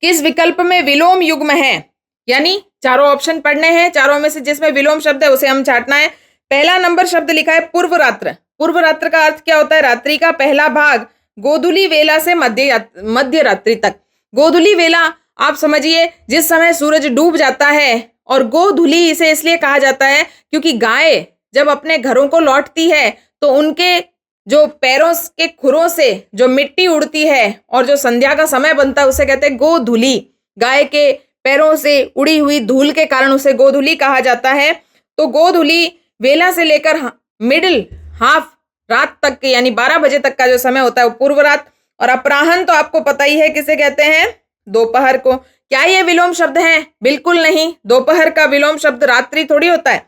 किस विकल्प में विलोम युग्म है? यानी चारों ऑप्शन पढ़ने हैं, चारों में से जिसमें विलोम शब्द है उसे हम छाटना है। पहला नंबर शब्द लिखा है पूर्व रात्र। पूर्व रात्र का अर्थ क्या होता है? रात्रि का पहला भाग, गोधूली वेला से मध्य रात्रि तक। गोधूली वेला आप समझिए जिस समय सूरज डूब जाता है, और गोधूली इसे इसलिए कहा जाता है क्योंकि गाय जब अपने घरों को लौटती है तो उनके जो पैरों के खुरों से जो मिट्टी उड़ती है और जो संध्या का समय बनता है उसे कहते हैं गोधूली। गाय के पैरों से उड़ी हुई धूल के कारण उसे गोधूली कहा जाता है। तो गोधूली वेला से लेकर मिडिल हाफ रात तक के यानी 12 बजे तक का जो समय होता है वो पूर्व रात। और अपराह्न तो आपको पता ही है किसे कहते हैं? दोपहर को। क्या ये विलोम शब्द है? बिल्कुल नहीं। दोपहर का विलोम शब्द रात्रि थोड़ी होता है।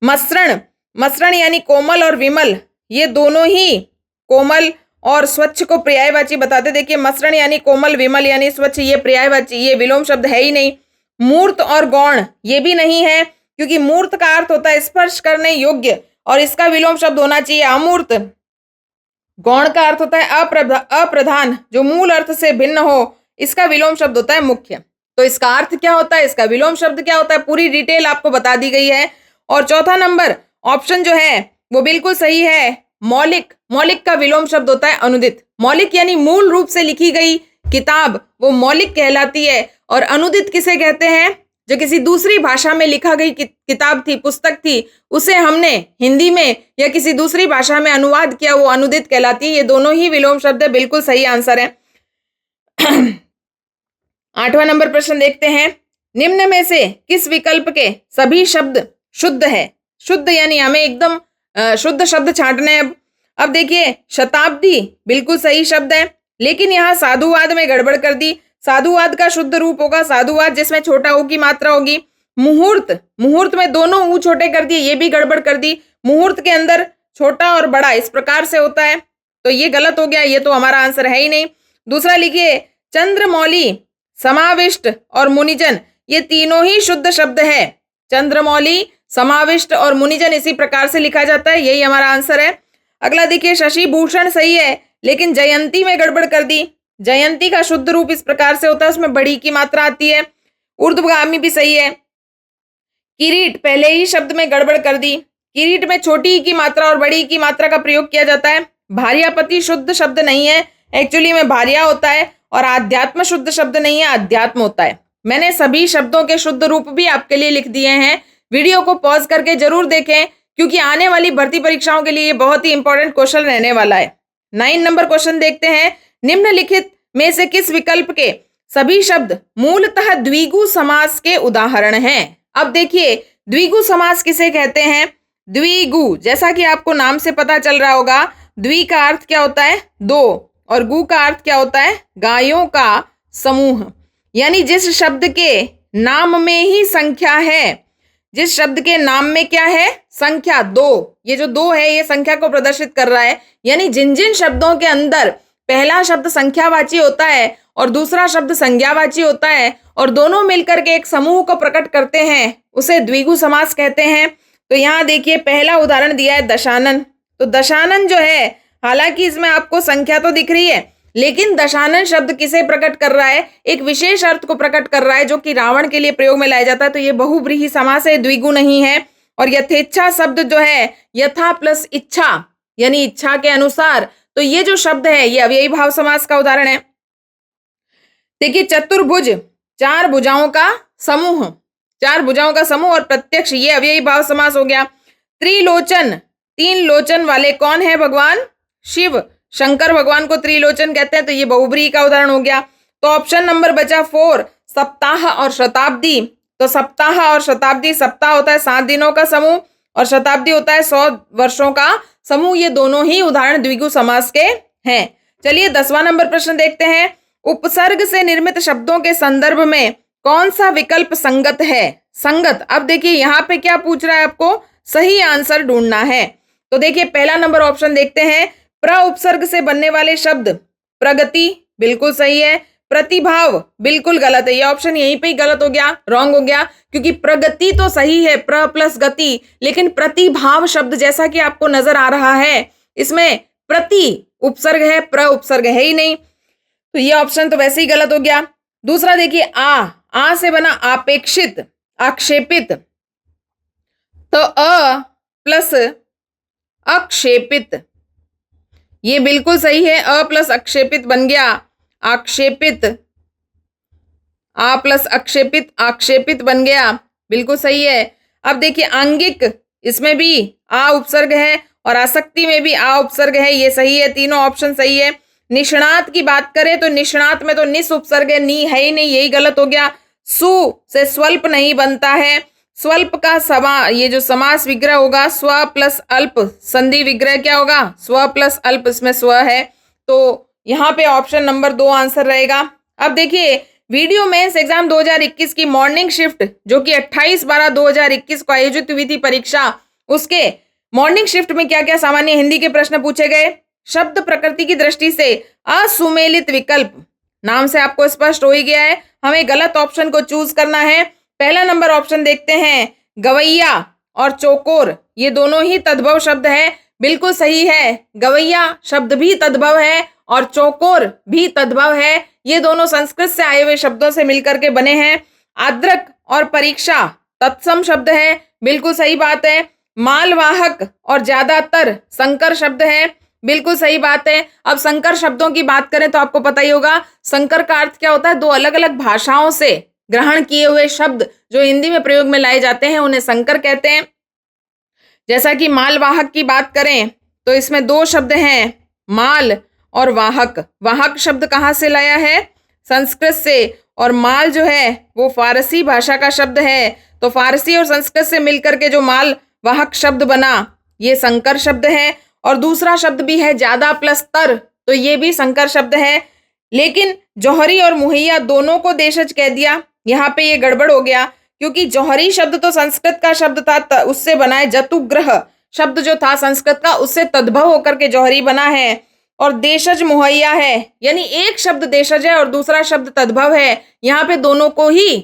मसृण, मसृण यानी कोमल और विमल, ये दोनों ही कोमल और स्वच्छ को पर्यायवाची बताते। देखिए मसृण यानी कोमल, विमल यानी स्वच्छ, ये पर्यायवाची, ये विलोम शब्द है ही नहीं। मूर्त और गौण ये भी नहीं है, क्योंकि मूर्त का अर्थ होता है स्पर्श करने योग्य और इसका विलोम शब्द होना चाहिए अमूर्त। गौण का अर्थ होता है अप्रधान, जो मूल अर्थ से भिन्न हो, इसका विलोम शब्द होता है मुख्य। तो इसका अर्थ क्या होता है, इसका विलोम शब्द क्या होता है, पूरी डिटेल आपको बता दी गई है। और चौथा नंबर ऑप्शन जो है वो बिल्कुल सही है, मौलिक। मौलिक का विलोम शब्द होता है अनुदित। मौलिक यानी मूल रूप से लिखी गई किताब वो मौलिक कहलाती है। और अनुदित किसे कहते हैं? जो किसी दूसरी भाषा में लिखा गई किताब थी, पुस्तक थी, उसे हमने हिंदी में या किसी दूसरी भाषा में अनुवाद किया, वो अनुदित कहलाती है। ये दोनों ही विलोम शब्द है, बिल्कुल सही आंसर है। 8वां नंबर प्रश्न देखते हैं, निम्न में से किस विकल्प के सभी शब्द शुद्ध है? शुद्ध यानी हमें एकदम शुद्ध शब्द छांटने हैं। अब देखिए शताब्दी बिल्कुल सही शब्द है, लेकिन यहाँ साधुवाद में गड़बड़ कर दी। साधुवाद का शुद्ध रूप होगा साधुवाद, जिसमें छोटा ऊ की मात्रा होगी। मुहूर्त, मुहूर्त में दोनों ऊ छोटे कर दिए, ये भी गड़बड़ कर दी। मुहूर्त के अंदर छोटा और बड़ा इस प्रकार से होता है, तो ये गलत हो गया, ये तो हमारा आंसर है ही नहीं। दूसरा लिखिए चंद्रमौली, समाविष्ट और मुनिजन, ये तीनों ही शुद्ध शब्द है। चंद्रमौली, समाविष्ट और मुनिजन इसी प्रकार से लिखा जाता है, यही हमारा आंसर है। अगला देखिए शशि भूषण सही है, लेकिन जयंती में गड़बड़ कर दी। जयंती का शुद्ध रूप इस प्रकार से होता है, उसमें बड़ी की मात्रा आती है। ऊर्ध्वगामी भी सही है। किरीट पहले ही शब्द में गड़बड़ कर दी, किरीट में छोटी की मात्रा और बड़ी की मात्रा का प्रयोग किया जाता है। भार्यापति शुद्ध शब्द नहीं है, एक्चुअली में भार्या होता है। और आध्यात्म शुद्ध शब्द नहीं है, अध्यात्म होता है। मैंने सभी शब्दों के शुद्ध रूप भी आपके लिए लिख दिए हैं, वीडियो को पॉज करके जरूर देखें, क्योंकि आने वाली भर्ती परीक्षाओं के लिए ये बहुत ही इंपॉर्टेंट क्वेश्चन रहने वाला है। 9 नंबर क्वेश्चन देखते हैं, निम्नलिखित में से किस विकल्प के सभी शब्द मूलतः द्विगु समास के उदाहरण हैं? अब देखिए द्विगु समास किसे कहते हैं? द्विगु, जैसा कि आपको नाम से पता चल रहा होगा, द्वि का अर्थ क्या होता है? दो, और गु का अर्थ क्या होता है? गायों का समूह। यानी जिस शब्द के नाम में ही संख्या है, जिस शब्द के नाम में क्या है? संख्या, दो। ये जो दो है ये संख्या को प्रदर्शित कर रहा है। यानी जिन जिन शब्दों के अंदर पहला शब्द संख्यावाची होता है और दूसरा शब्द संज्ञावाची होता है और दोनों मिलकर के एक समूह को प्रकट करते हैं, उसे द्विगु समास कहते हैं। तो यहाँ देखिए पहला उदाहरण दिया है दशानन। तो दशानन जो है, हालांकि इसमें आपको संख्या तो दिख रही है, लेकिन दशानन शब्द किसे प्रकट कर रहा है? एक विशेष अर्थ को प्रकट कर रहा है जो कि रावण के लिए प्रयोग में लाया जाता है। तो ये बहुव्रीहि समास है, द्विगु नहीं है। और यथेच्छा शब्द जो है, यथा प्लस इच्छा यानी इच्छा के अनुसार, तो ये जो शब्द है ये अव्ययी भाव समास का उदाहरण है। देखिए चतुर्भुज, चार भुजाओं का समूह, चार भुजाओं का समूह और प्रत्यक्ष, ये अव्ययी भाव समास हो गया। त्रिलोचन, तीन लोचन वाले कौन है? भगवान शिव, शंकर भगवान को त्रिलोचन कहते हैं, तो ये बहुव्रीहि का उदाहरण हो गया। तो ऑप्शन नंबर बचा 4, सप्ताह और शताब्दी। तो सप्ताह और शताब्दी, सप्ताह होता है 7 दिनों का समूह और शताब्दी होता है 100 वर्षों का समूह। ये दोनों ही उदाहरण द्विगु समास के हैं। चलिए 10वां नंबर प्रश्न देखते हैं। उपसर्ग से निर्मित शब्दों के संदर्भ में कौन सा विकल्प संगत है? संगत, अब देखिए यहाँ पे क्या पूछ रहा है आपको, सही आंसर ढूंढना है। तो देखिए पहला नंबर ऑप्शन देखते हैं, प्र उपसर्ग से बनने वाले शब्द, प्रगति बिल्कुल सही है, प्रतिभाव बिल्कुल गलत है। ये ऑप्शन यहीं पे ही गलत हो गया, रॉन्ग हो गया, क्योंकि प्रगति तो सही है, प्र प्लस गति, लेकिन प्रतिभाव शब्द जैसा कि आपको नजर आ रहा है इसमें प्रति उपसर्ग है, प्र उपसर्ग है ही नहीं, तो ये ऑप्शन तो वैसे ही गलत हो गया। दूसरा देखिए आ से बना आपेक्षित, आक्षेपित, तो अ प्लस अक्षेपित, ये बिल्कुल सही है, अ प्लस अक्षेपित बन गया आक्षेपित, आ प्लस अक्षेपित आक्षेपित बन गया, बिल्कुल सही है। अब देखिए आंगिक, इसमें भी आ उपसर्ग है और आसक्ति में भी आ उपसर्ग है, ये सही है, तीनों ऑप्शन सही है। निष्णात की बात करें तो निष्णात में तो निस उपसर्ग है, नी है ही नहीं, यही गलत हो गया। सु से स्वल्प नहीं बनता है, स्वल्प का ये जो समास विग्रह होगा स्व प्लस अल्प, संधि विग्रह क्या होगा? स्व प्लस अल्प, इसमें स्व है, तो यहाँ पे ऑप्शन नंबर 2 आंसर रहेगा। अब देखिए वीडियो मेंस एग्जाम 2021 की मॉर्निंग शिफ्ट जो कि 28/12/2021 को आयोजित हुई थी परीक्षा, उसके मॉर्निंग शिफ्ट में क्या क्या सामान्य हिंदी के प्रश्न पूछे गए? शब्द प्रकृति की दृष्टि से असुमेलित विकल्प, नाम से आपको स्पष्ट हो ही गया है, हमें गलत ऑप्शन को चूज करना है। पहला नंबर ऑप्शन देखते हैं, गवैया और चौकोर, ये दोनों ही तद्भव शब्द है, बिल्कुल सही है, गवैया शब्द भी तद्भव है और चौकोर भी तद्भव है, ये दोनों संस्कृत से आए हुए शब्दों से मिलकर के बने हैं। आद्रक और परीक्षा तत्सम शब्द है, बिल्कुल सही बात है। मालवाहक और ज्यादातर संकर शब्द है, बिल्कुल सही बात है। अब संकर शब्दों की बात करें तो आपको पता ही होगा संकर का अर्थ क्या होता है, दो अलग अलग भाषाओं से ग्रहण किए हुए शब्द जो हिंदी में प्रयोग में लाए जाते हैं उन्हें संकर कहते हैं। जैसा कि मालवाहक की बात करें तो इसमें 2 शब्द हैं, माल और वाहक। वाहक शब्द कहाँ से लाया है? संस्कृत से, और माल जो है वो फारसी भाषा का शब्द है, तो फारसी और संस्कृत से मिलकर के जो माल वाहक शब्द बना ये संकर शब्द है। और दूसरा शब्द भी है ज्यादा प्लस तर, तो ये भी संकर शब्द है। लेकिन जौहरी और मुहैया दोनों को देशज कह दिया, यहाँ पे ये गड़बड़ हो गया, क्योंकि जौहरी शब्द तो संस्कृत का शब्द था, उससे बना है, जतुग्रह शब्द जो था संस्कृत का उससे तद्भव होकर के जौहरी बना है, और देशज मुहैया है, यानी एक शब्द देशज है और दूसरा शब्द तद्भव है, यहाँ पे दोनों को ही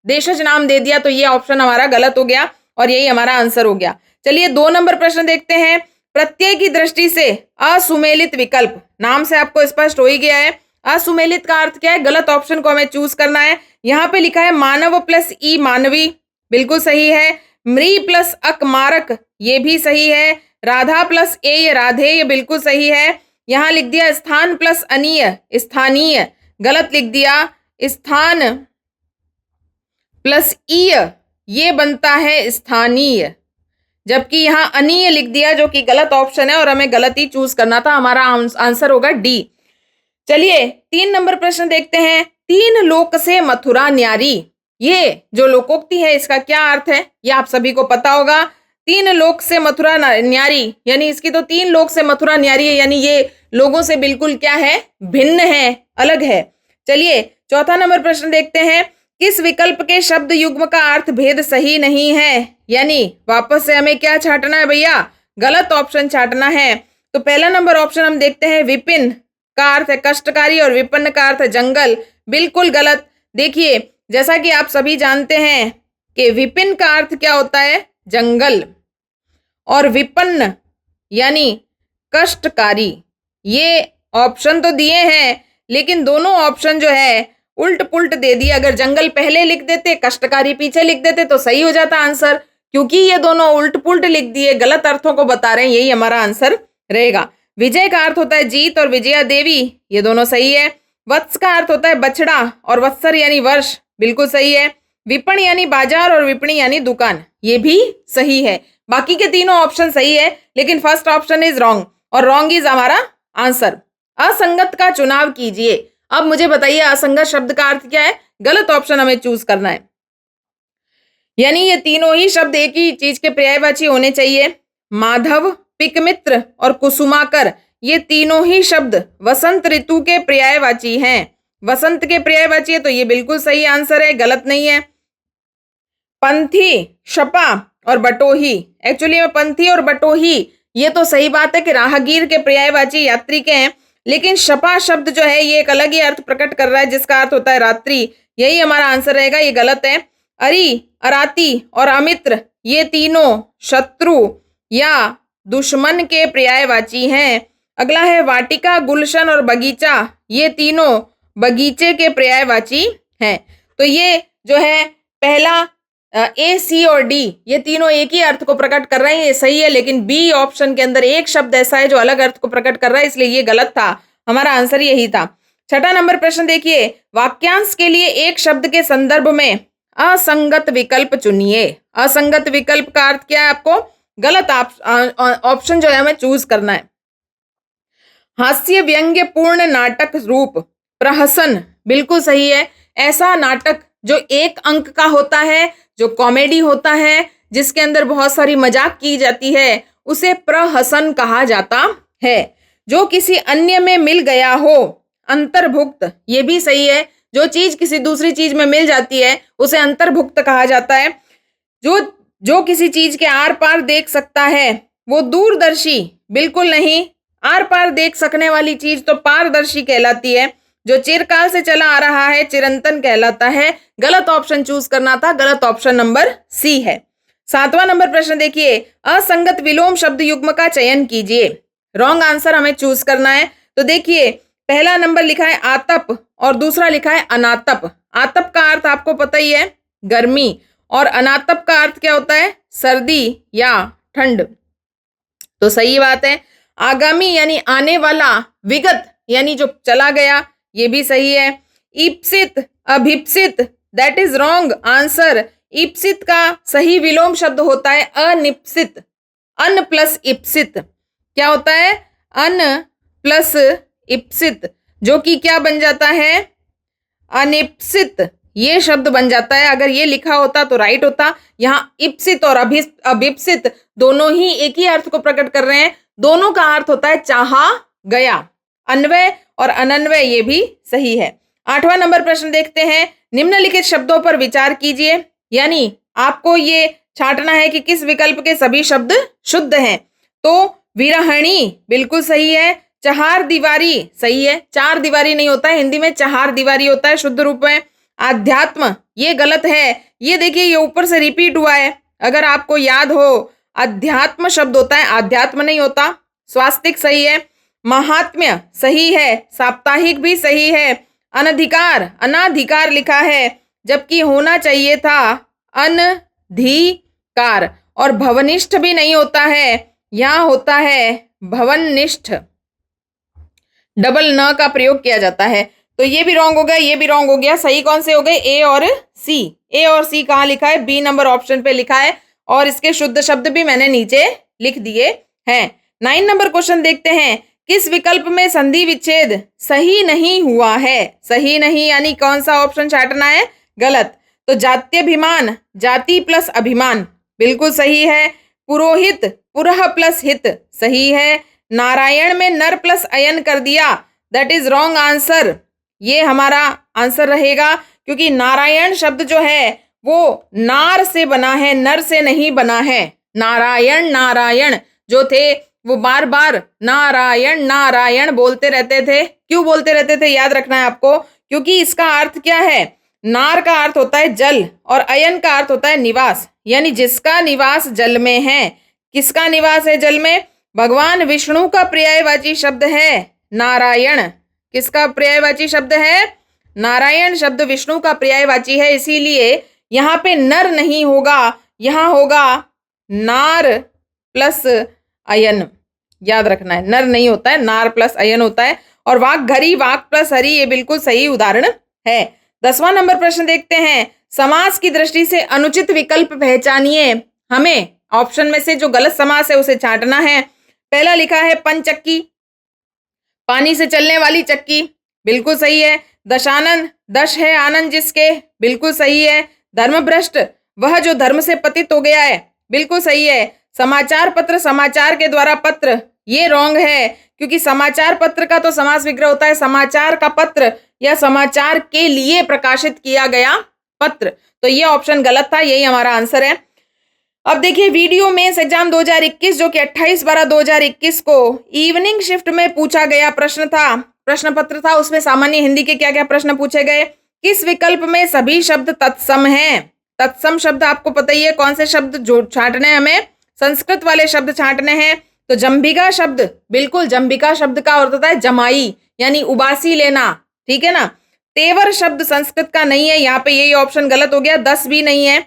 देशज नाम दे दिया, तो ये ऑप्शन हमारा गलत हो गया और यही हमारा आंसर हो गया। चलिए 2 नंबर प्रश्न देखते हैं। प्रत्यय की दृष्टि से असुमेलित विकल्प, नाम से आपको स्पष्ट हो ही गया है, असुमेलित का अर्थ क्या है? गलत ऑप्शन को हमें चूज करना है। यहाँ पे लिखा है मानव प्लस ई मानवी, बिल्कुल सही है। मृ प्लस अक मारक, ये भी सही है। राधा प्लस ए राधे, ये बिल्कुल सही है। यहाँ लिख दिया स्थान प्लस अनीय, स्थानीय, गलत लिख दिया। स्थान प्लस ईय, ये बनता है स्थानीय, जबकि यहाँ अनीय लिख दिया जो कि गलत ऑप्शन है और हमें गलत ही चूज करना था, हमारा आंसर होगा डी। चलिए 3 नंबर प्रश्न देखते हैं। 3 लोक से मथुरा न्यारी, ये जो लोकोक्ति है इसका क्या अर्थ है ये आप सभी को पता होगा। 3 लोक से मथुरा न्यारी, यानी इसकी तो 3 लोक से मथुरा न्यारी है, यानी ये लोगों से बिल्कुल क्या है? भिन्न है, अलग है। चलिए 4था नंबर प्रश्न देखते हैं। किस विकल्प के शब्द युग्म का अर्थ भेद सही नहीं है? यानी वापस से हमें क्या छाटना है भैया? गलत ऑप्शन छाटना है। तो पहला नंबर ऑप्शन हम देखते हैं, विपिन का अर्थ है कष्टकारी और विपन्न का अर्थ है जंगल, बिल्कुल गलत। देखिए जैसा कि आप सभी जानते हैं कि विपिन का अर्थ क्या होता है? जंगल, और विपन्न यानी कष्टकारी, ये ऑप्शन तो दिए हैं लेकिन दोनों ऑप्शन जो है उल्ट पुल्ट दे दिए। अगर जंगल पहले लिख देते, कष्टकारी पीछे लिख देते तो सही हो जाता आंसर। क्योंकि ये दोनों उल्ट पुल्ट लिख दिए, गलत अर्थों को बता रहे हैं, यही हमारा आंसर रहेगा। विजय का अर्थ होता है जीत और विजया देवी, ये दोनों सही है। वत्स का अर्थ होता है बछड़ा और वत्सर यानी वर्ष, बिल्कुल सही है। विपण यानी बाजार और विपणी यानी दुकान, ये भी सही है। बाकी के तीनों ऑप्शन सही है लेकिन फर्स्ट ऑप्शन इज रॉन्ग और रॉन्ग इज हमारा आंसर। असंगत का चुनाव कीजिए। अब मुझे बताइए असंगत शब्द का अर्थ क्या है? गलत ऑप्शन हमें चूज करना है। यानी ये तीनों ही शब्द एक ही चीज के पर्यायवाची होने चाहिए। माधव, पिकमित्र और कुसुमाकर, ये तीनों ही शब्द वसंत ऋतु के पर्यायवाची हैं। वसंत के पर्यायवाची है तो ये बिल्कुल सही आंसर है, गलत नहीं है। पंथी, शपा और बटोही, एक्चुअली में पंथी और बटोही ये तो सही बात है कि राहगीर के पर्यायवाची यात्री के हैं, लेकिन शपा शब्द जो है ये एक अलग ही अर्थ प्रकट कर रहा है जिसका अर्थ होता है रात्रि, यही हमारा आंसर रहेगा, ये गलत है। अरी, अराती और अमित्र ये तीनों शत्रु या दुश्मन के पर्यायवाची हैं। अगला है वाटिका, गुलशन और बगीचा, ये तीनों बगीचे के पर्यायवाची हैं। तो ये जो है पहला ए, सी और डी ये तीनों एक ही अर्थ को प्रकट कर रहे हैं, ये सही है। लेकिन बी ऑप्शन के अंदर एक शब्द ऐसा है जो अलग अर्थ को प्रकट कर रहा है, इसलिए ये गलत था। हमारा आंसर यही था। छठा नंबर प्रश्न देखिए, वाक्यांश के लिए एक शब्द के संदर्भ में असंगत विकल्प चुनिए। असंगत विकल्प का अर्थ क्या है? आपको गलत ऑप्शन जो है हमें चूज करना है। हास्य व्यंग्य पूर्ण नाटक रूप, प्रहसन, बिल्कुल सही है। ऐसा नाटक जो एक अंक का होता है, जो कॉमेडी होता है, जिसके अंदर बहुत सारी मजाक की जाती है, उसे प्रहसन कहा जाता है। जो किसी अन्य में मिल गया हो, अंतर्भुक्त, ये भी सही है। जो चीज किसी दूसरी चीज में मिल जाती है उसे अंतर्भुक्त कहा जाता है। जो किसी चीज के आर पार देख सकता है वो दूरदर्शी, बिल्कुल नहीं। आर पार देख सकने वाली चीज तो पारदर्शी कहलाती है। जो चिरकाल से चला आ रहा है चिरंतन कहलाता है। गलत ऑप्शन चूज करना था, गलत ऑप्शन नंबर सी है। सातवां नंबर प्रश्न देखिए, असंगत विलोम शब्द युग्म का चयन कीजिए। रॉन्ग आंसर हमें चूज करना है। तो देखिए पहला नंबर लिखा है आतप और दूसरा लिखा है अनातप। आतप का अर्थ आपको पता ही है, गर्मी, और अनातप का अर्थ क्या होता है? सर्दी या ठंड। तो सही बात है। आगामी यानी आने वाला, विगत यानी जो चला गया, ये भी सही है। ईप्सित, अभिप्सित, दैट इज रॉन्ग आंसर। ईप्सित का सही विलोम शब्द होता है अनिप्सित। अन प्लस इप्सित क्या होता है? अन प्लस इप्सित, जो कि क्या बन जाता है? अनिप्सित, ये शब्द बन जाता है। अगर ये लिखा होता तो राइट होता। यहाँ इप्सित और अभिप्सित दोनों ही एक ही अर्थ को प्रकट कर रहे हैं। दोनों का अर्थ होता है चाहा गया। अन्वय और अनन्वय ये भी सही है। आठवां नंबर प्रश्न देखते हैं, निम्नलिखित शब्दों पर विचार कीजिए। यानी आपको ये छांटना है कि किस विकल्प के सभी शब्द शुद्ध हैं। तो विरहणी बिल्कुल सही है। चहार दीवारी सही है। चार दीवारी नहीं होता है हिंदी में, चहार दीवारी होता है शुद्ध रूप में। आध्यात्म ये गलत है। ये देखिए ये ऊपर से रिपीट हुआ है, अगर आपको याद हो अध्यात्म शब्द होता है, आध्यात्म नहीं होता। स्वास्तिक सही है। महात्म्य सही है। साप्ताहिक भी सही है। अनधिकार, अनाधिकार लिखा है जबकि होना चाहिए था अनधिकार। और भवनिष्ठ भी नहीं होता है, यहाँ होता है भवननिष्ठ। डबल न का प्रयोग किया जाता है। तो ये भी रॉन्ग हो गया, ये भी रॉन्ग हो गया। सही कौन से हो गए? ए और सी। ए और सी कहाँ लिखा है? बी नंबर ऑप्शन पे लिखा है और इसके शुद्ध शब्द भी मैंने नीचे लिख दिए हैं। 9 नंबर क्वेश्चन देखते हैं, किस विकल्प में संधि विच्छेद सही नहीं हुआ है? सही नहीं यानी कौन सा ऑप्शन छाटना है? गलत। तो जात्यभिमान, जाति प्लस अभिमान बिल्कुल सही है। पुरोहित, पुरह प्लस हित सही है। नारायण में नर प्लस अयन कर दिया, दैट इज रॉन्ग आंसर। ये हमारा आंसर रहेगा क्योंकि नारायण शब्द जो है वो नार से बना है, नर से नहीं बना है। नारायण, नारायण जो थे वो बार बार नारायण नारायण बोलते रहते थे। क्यों बोलते रहते थे याद रखना है आपको, क्योंकि इसका अर्थ क्या है? नार का अर्थ होता है जल और अयन का अर्थ होता है निवास, यानी जिसका निवास जल में है। किसका निवास है जल में? भगवान विष्णु का पर्यायवाची शब्द है नारायण किसका पर्यायवाची शब्द है? नारायण शब्द विष्णु का पर्यायवाची है, इसीलिए यहाँ पे नर नहीं होगा, यहाँ होगा नार प्लस अयन। याद रखना है, नर नहीं होता है, नार प्लस अयन होता है। और वाक घरी, वाक प्लस हरि, ये बिल्कुल सही उदाहरण है। 10वां नंबर प्रश्न देखते हैं। समास की दृष्टि से अनुचित विकल्प पहचानिए। हमें ऑप्शन में से जो गलत समास है उसे छांटना है। पहला लिखा है पंचक्की, पानी से चलने वाली चक्की, बिल्कुल सही है। दशानन, दश है आनंद जिसके, बिल्कुल सही है। धर्मभ्रष्ट, वह जो धर्म से पतित हो गया है, बिल्कुल सही है। समाचार पत्र, समाचार के द्वारा पत्र, ये रॉन्ग है, क्योंकि समाचार पत्र का तो समास विग्रह होता है समाचार का पत्र या समाचार के लिए प्रकाशित किया गया पत्र। तो ये ऑप्शन गलत था, यही हमारा आंसर है। अब देखिए वीडियो मेंस एग्जाम 2021 जो कि 28/12/2021 को इवनिंग शिफ्ट में पूछा गया प्रश्न था, प्रश्न पत्र था, उसमें सामान्य हिंदी के क्या क्या प्रश्न पूछे गए। किस विकल्प में सभी शब्द तत्सम हैं? तत्सम शब्द आपको पता ही है कौन से शब्द जो छांटने हैं, हमें संस्कृत वाले शब्द छांटने हैं। तो जंबिका शब्द, बिल्कुल जंबिका शब्द का अर्थ होता है जमाई, यानी उबासी लेना, ठीक है ना। तेवर शब्द संस्कृत का नहीं है, यहाँ पे यही ऑप्शन गलत हो गया। 10 भी नहीं है,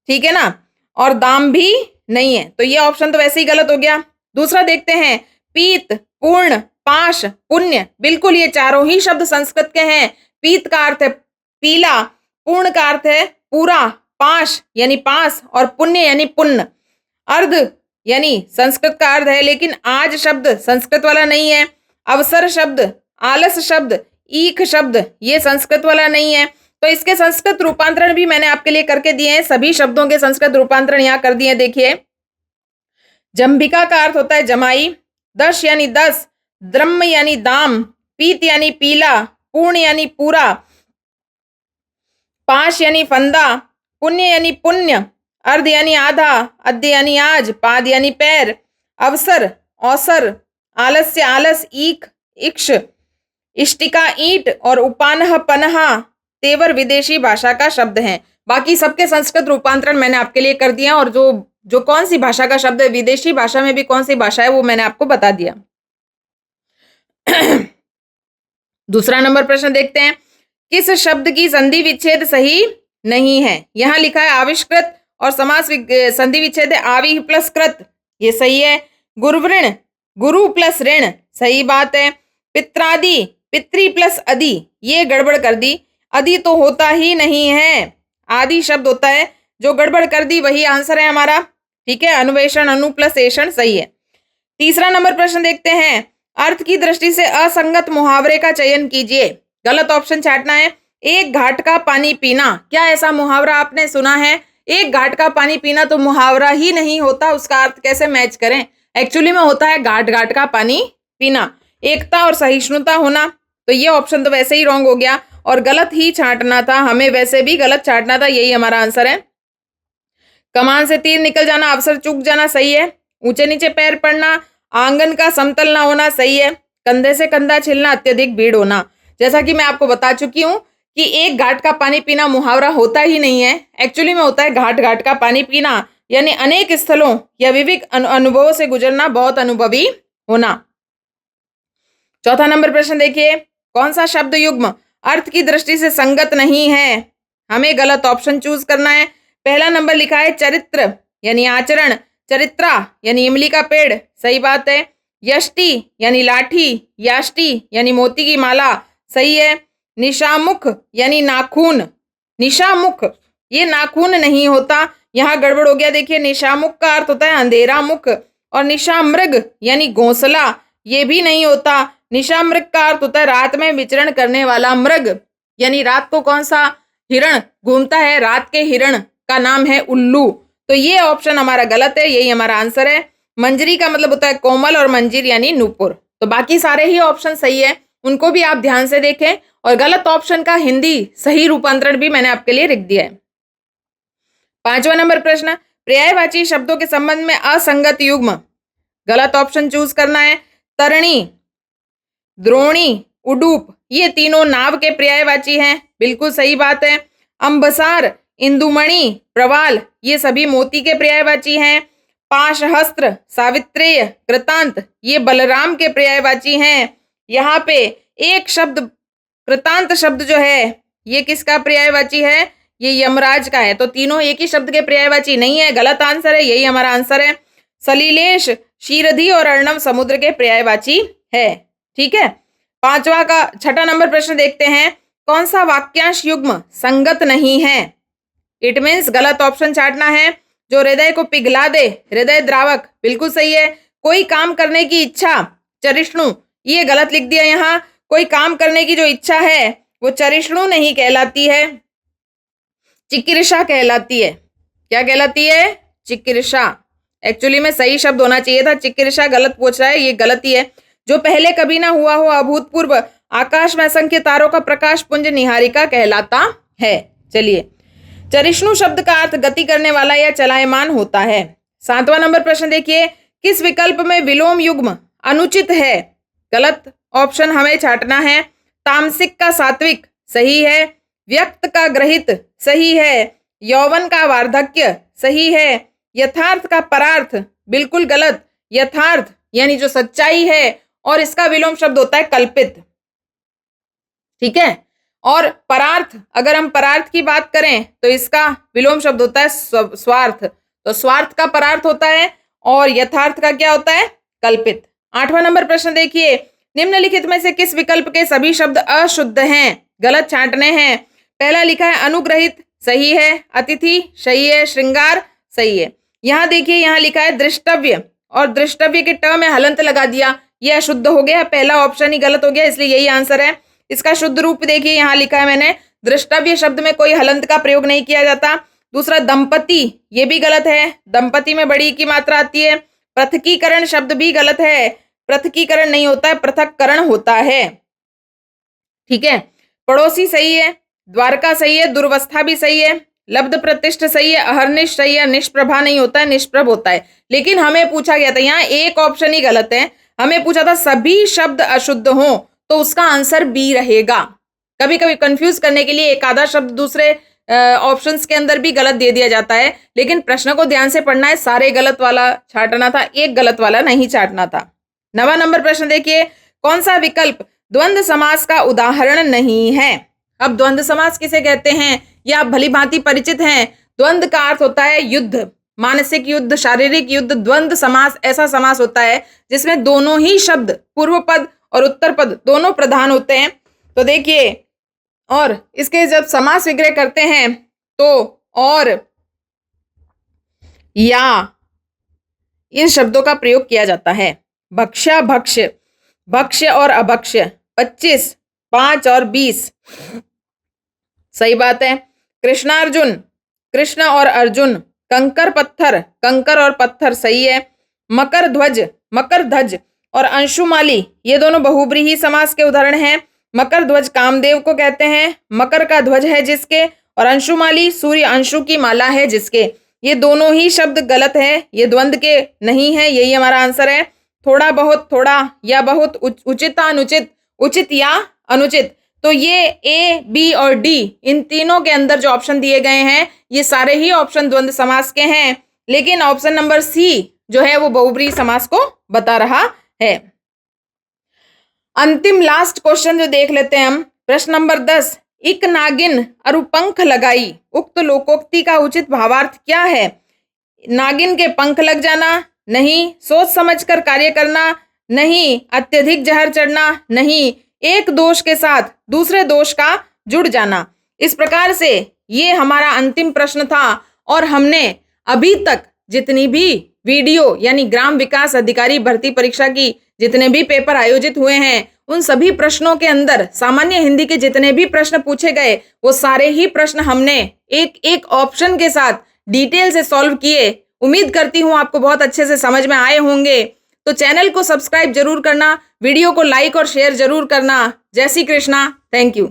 ठीक है ना, और दाम भी नहीं है, तो ये ऑप्शन तो वैसे ही गलत हो गया। दूसरा देखते हैं, पीत, पूर्ण, पाश, पुण्य, बिल्कुल ये चारों ही शब्द संस्कृत के हैं। पीत का अर्थ है पीला, पूर्ण का अर्थ है पूरा, पाश यानी पास, और पुण्य यानी पुण्य। अर्ध यानी संस्कृत का अर्थ है, लेकिन आज शब्द संस्कृत वाला नहीं है। अवसर शब्द, आलस शब्द, ईख शब्द, ये संस्कृत वाला नहीं है। तो इसके संस्कृत रूपांतरण भी मैंने आपके लिए करके दिए हैं, सभी शब्दों के संस्कृत रूपांतरण यहाँ कर दिए। देखिए, जंबिका का अर्थ होता है जमाई, दश यानी 10, द्रम यानी दाम, पीत यानी पीला, पूर्ण यानी पूरा, पाश यानी फंदा, पुण्य यानी पुण्य, अर्ध यानी आधा, अद्य यानी आज, पाद यानी पैर, अवसर औसर, आलस्य आलस, ईख इक्ष, इष्टिका ईंट, और उपानह पनहा तेवर विदेशी भाषा का शब्द है। बाकी सबके संस्कृत रूपांतरण मैंने आपके लिए कर दिया, और जो कौन सी भाषा का शब्द है, विदेशी भाषा में भी कौन सी भाषा है, वो मैंने आपको बता दिया। दूसरा नंबर प्रश्न देखते हैं, किस शब्द की संधि विच्छेद सही नहीं है? यहां लिखा है आविष्कृत, और समास संधि विच्छेद है आवि प्लस कृत, ये सही है। गुरुवृण, गुरु प्लस ऋण, सही बात है। पित्रादि, पितृ प्लस अधि, ये गड़बड़ कर दी, अधि तो होता ही नहीं है, आदि शब्द होता है, जो गड़बड़ कर दी वही आंसर है हमारा, ठीक है। अनुवेशन, अनु प्लस एषण, सही है। तीसरा नंबर प्रश्न देखते हैं, अर्थ की दृष्टि से असंगत मुहावरे का चयन कीजिए। गलत ऑप्शन छांटना है। एक घाट का पानी पीना, क्या ऐसा मुहावरा आपने सुना है? एक घाट का पानी पीना तो मुहावरा ही नहीं होता, उसका अर्थ कैसे मैच करें? एक्चुअली में होता है घाट घाट का पानी पीना। एकता और सहिष्णुता होना, तो ये ऑप्शन तो वैसे ही रॉन्ग हो गया, और गलत ही छांटना था, हमें वैसे भी गलत छांटना था, यही हमारा आंसर है। कमान से तीर निकल जाना, अवसर चूक जाना, सही है। ऊंचे नीचे पैर पड़ना, आंगन का समतल ना होना, सही है। कंधे से कंधा छिलना, अत्यधिक भीड़ होना। जैसा कि मैं आपको बता चुकी हूं कि एक घाट का पानी पीना मुहावरा होता ही नहीं है, एक्चुअली में होता है घाट घाट का पानी पीना, यानी अनेक स्थलों या विविध अनुभवों से गुजरना, बहुत अनुभवी होना। चौथा नंबर प्रश्न देखिए, कौन सा शब्द युग्म अर्थ की दृष्टि से संगत नहीं है? हमें गलत ऑप्शन चूज करना है। पहला नंबर लिखा है चरित्र यानी आचरण, चरित्रा यानी इमली का पेड़, सही बात है। यष्टि यानी लाठी, याष्टि यानी मोती की माला, सही है। निशामुख यानी नाखून, निशामुख ये नाखून नहीं होता, यहाँ गड़बड़ हो गया। देखिए, निशामुख का अर्थ होता है अंधेरा मुख, और निशामृग यानी घोंसला, ये भी नहीं होता। निशामृग का अर्थ होता है रात में विचरण करने वाला मृग, यानी रात को कौन सा हिरण घूमता है, रात के हिरण का नाम है उल्लू। तो ये ऑप्शन हमारा गलत है, यही हमारा आंसर है। मंजरी का मतलब होता है कोमल, और मंजीर यानी नूपुर। तो बाकी सारे ही ऑप्शन सही है, उनको भी आप ध्यान से देखें, और गलत ऑप्शन का हिंदी सही रूपांतरण भी मैंने आपके लिए लिख दिया है। पांचवा नंबर प्रश्न, पर्यायवाची शब्दों के संबंध में असंगत युग्म, गलत ऑप्शन चूज करना है। तरणी, द्रोणी, उडूप, ये तीनों नाव के पर्यायवाची हैं, बिल्कुल सही बात है। अंबसार, इंदुमणि, प्रवाल, ये सभी मोती के पर्यायवाची हैं। पाशहस्त्र, सावित्रेय, कृतांत, ये बलराम के पर्यायवाची हैं। यहाँ पे एक शब्द कृतांत शब्द जो है ये किसका पर्यायवाची है? ये यमराज का है। तो तीनों एक ही शब्द के पर्यायवाची नहीं है, गलत आंसर है, यही हमारा आंसर है। सलीलेश शीरधी और अर्णव समुद्र के पर्यायवाची है। ठीक है, छठा नंबर प्रश्न देखते हैं। कौन सा वाक्यांश युग्म संगत नहीं है? इट मीन्स गलत ऑप्शन छांटना है। जो हृदय को पिघला दे, हृदय द्रावक, बिल्कुल सही है। कोई काम करने की इच्छा, चरिष्णु, ये गलत लिख दिया यहाँ। कोई काम करने की जो इच्छा है वो चरिष्णु नहीं कहलाती है, चिकित्सा कहलाती है। क्या कहलाती है? चिकित्सा। एक्चुअली में सही शब्द होना चाहिए था, चिकित्सा गलत पूछ रहा है, ये गलती है। जो पहले कभी ना हुआ हो अभूतपूर्व आकाश में असंख्य तारों का प्रकाश पुंज निहारिका कहलाता है। चलिए, चरिष्णु शब्द का अर्थ गति करने वाला या चलायमान होता है। 7वां नंबर प्रश्न देखिए। किस विकल्प में विलोम युग्म अनुचित है? गलत ऑप्शन हमें छांटना है। तामसिक का सात्विक सही है, व्यक्त का ग्रहित सही है, यौवन का वार्धक्य सही है, यथार्थ का परार्थ बिल्कुल गलत। यथार्थ यानी जो सच्चाई है, और इसका विलोम शब्द होता है कल्पित। ठीक है, और परार्थ, अगर हम परार्थ की बात करें तो इसका विलोम शब्द होता है स्वार्थ। तो स्वार्थ का परार्थ होता है और यथार्थ का क्या होता है? कल्पित। 8वां नंबर प्रश्न देखिए। निम्नलिखित में से किस विकल्प के सभी शब्द अशुद्ध हैं? गलत छांटने हैं। पहला लिखा है अनुग्रहित, सही है। अतिथि सही है। श्रृंगार सही है। यहाँ देखिए, यहाँ लिखा है दृष्टव्य, और दृष्टव्य के ट में हलंत लगा दिया, ये अशुद्ध हो गया। पहला ऑप्शन ही गलत हो गया, इसलिए यही आंसर है। इसका शुद्ध रूप देखिए, यहाँ लिखा है मैंने, दृष्टव्य शब्द में कोई हलंत का प्रयोग नहीं किया जाता। दूसरा दंपति, ये भी गलत है, दंपति में बड़ी की मात्रा आती है। पृथकीकरण शब्द भी गलत है, पृथकीकरण नहीं होता है, पृथक्करण होता है। ठीक है, पड़ोसी सही है, द्वारका सही है, दुर्वस्था भी सही है, लब्ध प्रतिष्ठ सही है, अहर्निश सही है, निष्प्रभा नहीं होता है, निष्प्रभ होता है। लेकिन हमें पूछा गया था, यहाँ एक ऑप्शन ही गलत है। हमें पूछा था सभी शब्द अशुद्ध हों, तो उसका आंसर बी रहेगा। कभी कभी कंफ्यूज करने के लिए एक आधा शब्द दूसरे ऑप्शंस के अंदर भी गलत दे दिया जाता है, लेकिन प्रश्न को ध्यान से पढ़ना है। सारे गलत वाला छांटना था, एक गलत वाला नहीं छांटना था। 9वां नंबर प्रश्न देखिए। कौन सा विकल्प द्वंद्व समास का उदाहरण नहीं है? अब द्वंद्व समास किसे कहते हैं, या आप भली भांति परिचित हैं। द्वंद्व का अर्थ होता है युद्ध, मानसिक युद्ध, शारीरिक युद्ध। द्वंद्व समास ऐसा समास होता है जिसमें दोनों ही शब्द, पूर्व पद और उत्तर पद, दोनों प्रधान होते हैं। तो देखिए, और इसके जब समास विग्रह करते हैं तो और या इन शब्दों का प्रयोग किया जाता है। भक्ष्य, भक्ष्य, भक्ष्य और अभक्ष्य, 25, 5 और 20 सही बात है। कृष्णार्जुन, कृष्ण और अर्जुन। कंकर पत्थर, कंकर और पत्थर सही है। मकर ध्वज, मकर ध्वज और अंशुमाली, ये दोनों बहुब्रीहि समास के उदाहरण हैं। मकर ध्वज कामदेव को कहते हैं, मकर का ध्वज है जिसके, और अंशुमाली सूर्य अंशु की माला है जिसके। ये दोनों ही शब्द गलत है, ये द्वंद्व के नहीं है, यही हमारा आंसर है। थोड़ा बहुत, थोड़ा या बहुत, उचित अनुचित, उचित या अनुचित। तो ये ए, बी और डी, इन तीनों के अंदर जो ऑप्शन दिए गए हैं ये सारे ही ऑप्शन द्वंद्व समास के हैं, लेकिन ऑप्शन नंबर सी जो है वो बहुब्रीहि समास को बता रहा है। अंतिम लास्ट क्वेश्चन जो देख लेते हैं हम, प्रश्न नंबर 10। इक नागिन अरु पंख लगाई, उक्त लोकोक्ति का उचित भावार्थ क्या है? नागिन के पंख लग जाना नहीं, सोच समझकर कार्य करना नहीं, अत्यधिक जहर चढ़ना नहीं, एक दोष के साथ दूसरे दोष का जुड़ जाना। इस प्रकार से ये हमारा अंतिम प्रश्न था, और हमने अभी तक जितनी भी वीडियो यानी ग्राम विकास अधिकारी भर्ती परीक्षा की जितने भी पेपर आयोजित हुए हैं, उन सभी प्रश्नों के अंदर सामान्य हिंदी के जितने भी प्रश्न पूछे गए वो सारे ही प्रश्न हमने एक एक ऑप्शन के साथ डिटेल से सॉल्व किए। उम्मीद करती हूँ आपको बहुत अच्छे से समझ में आए होंगे। तो चैनल को सब्सक्राइब जरूर करना, वीडियो को लाइक और शेयर जरूर करना। जय श्री कृष्णा, थैंक यू।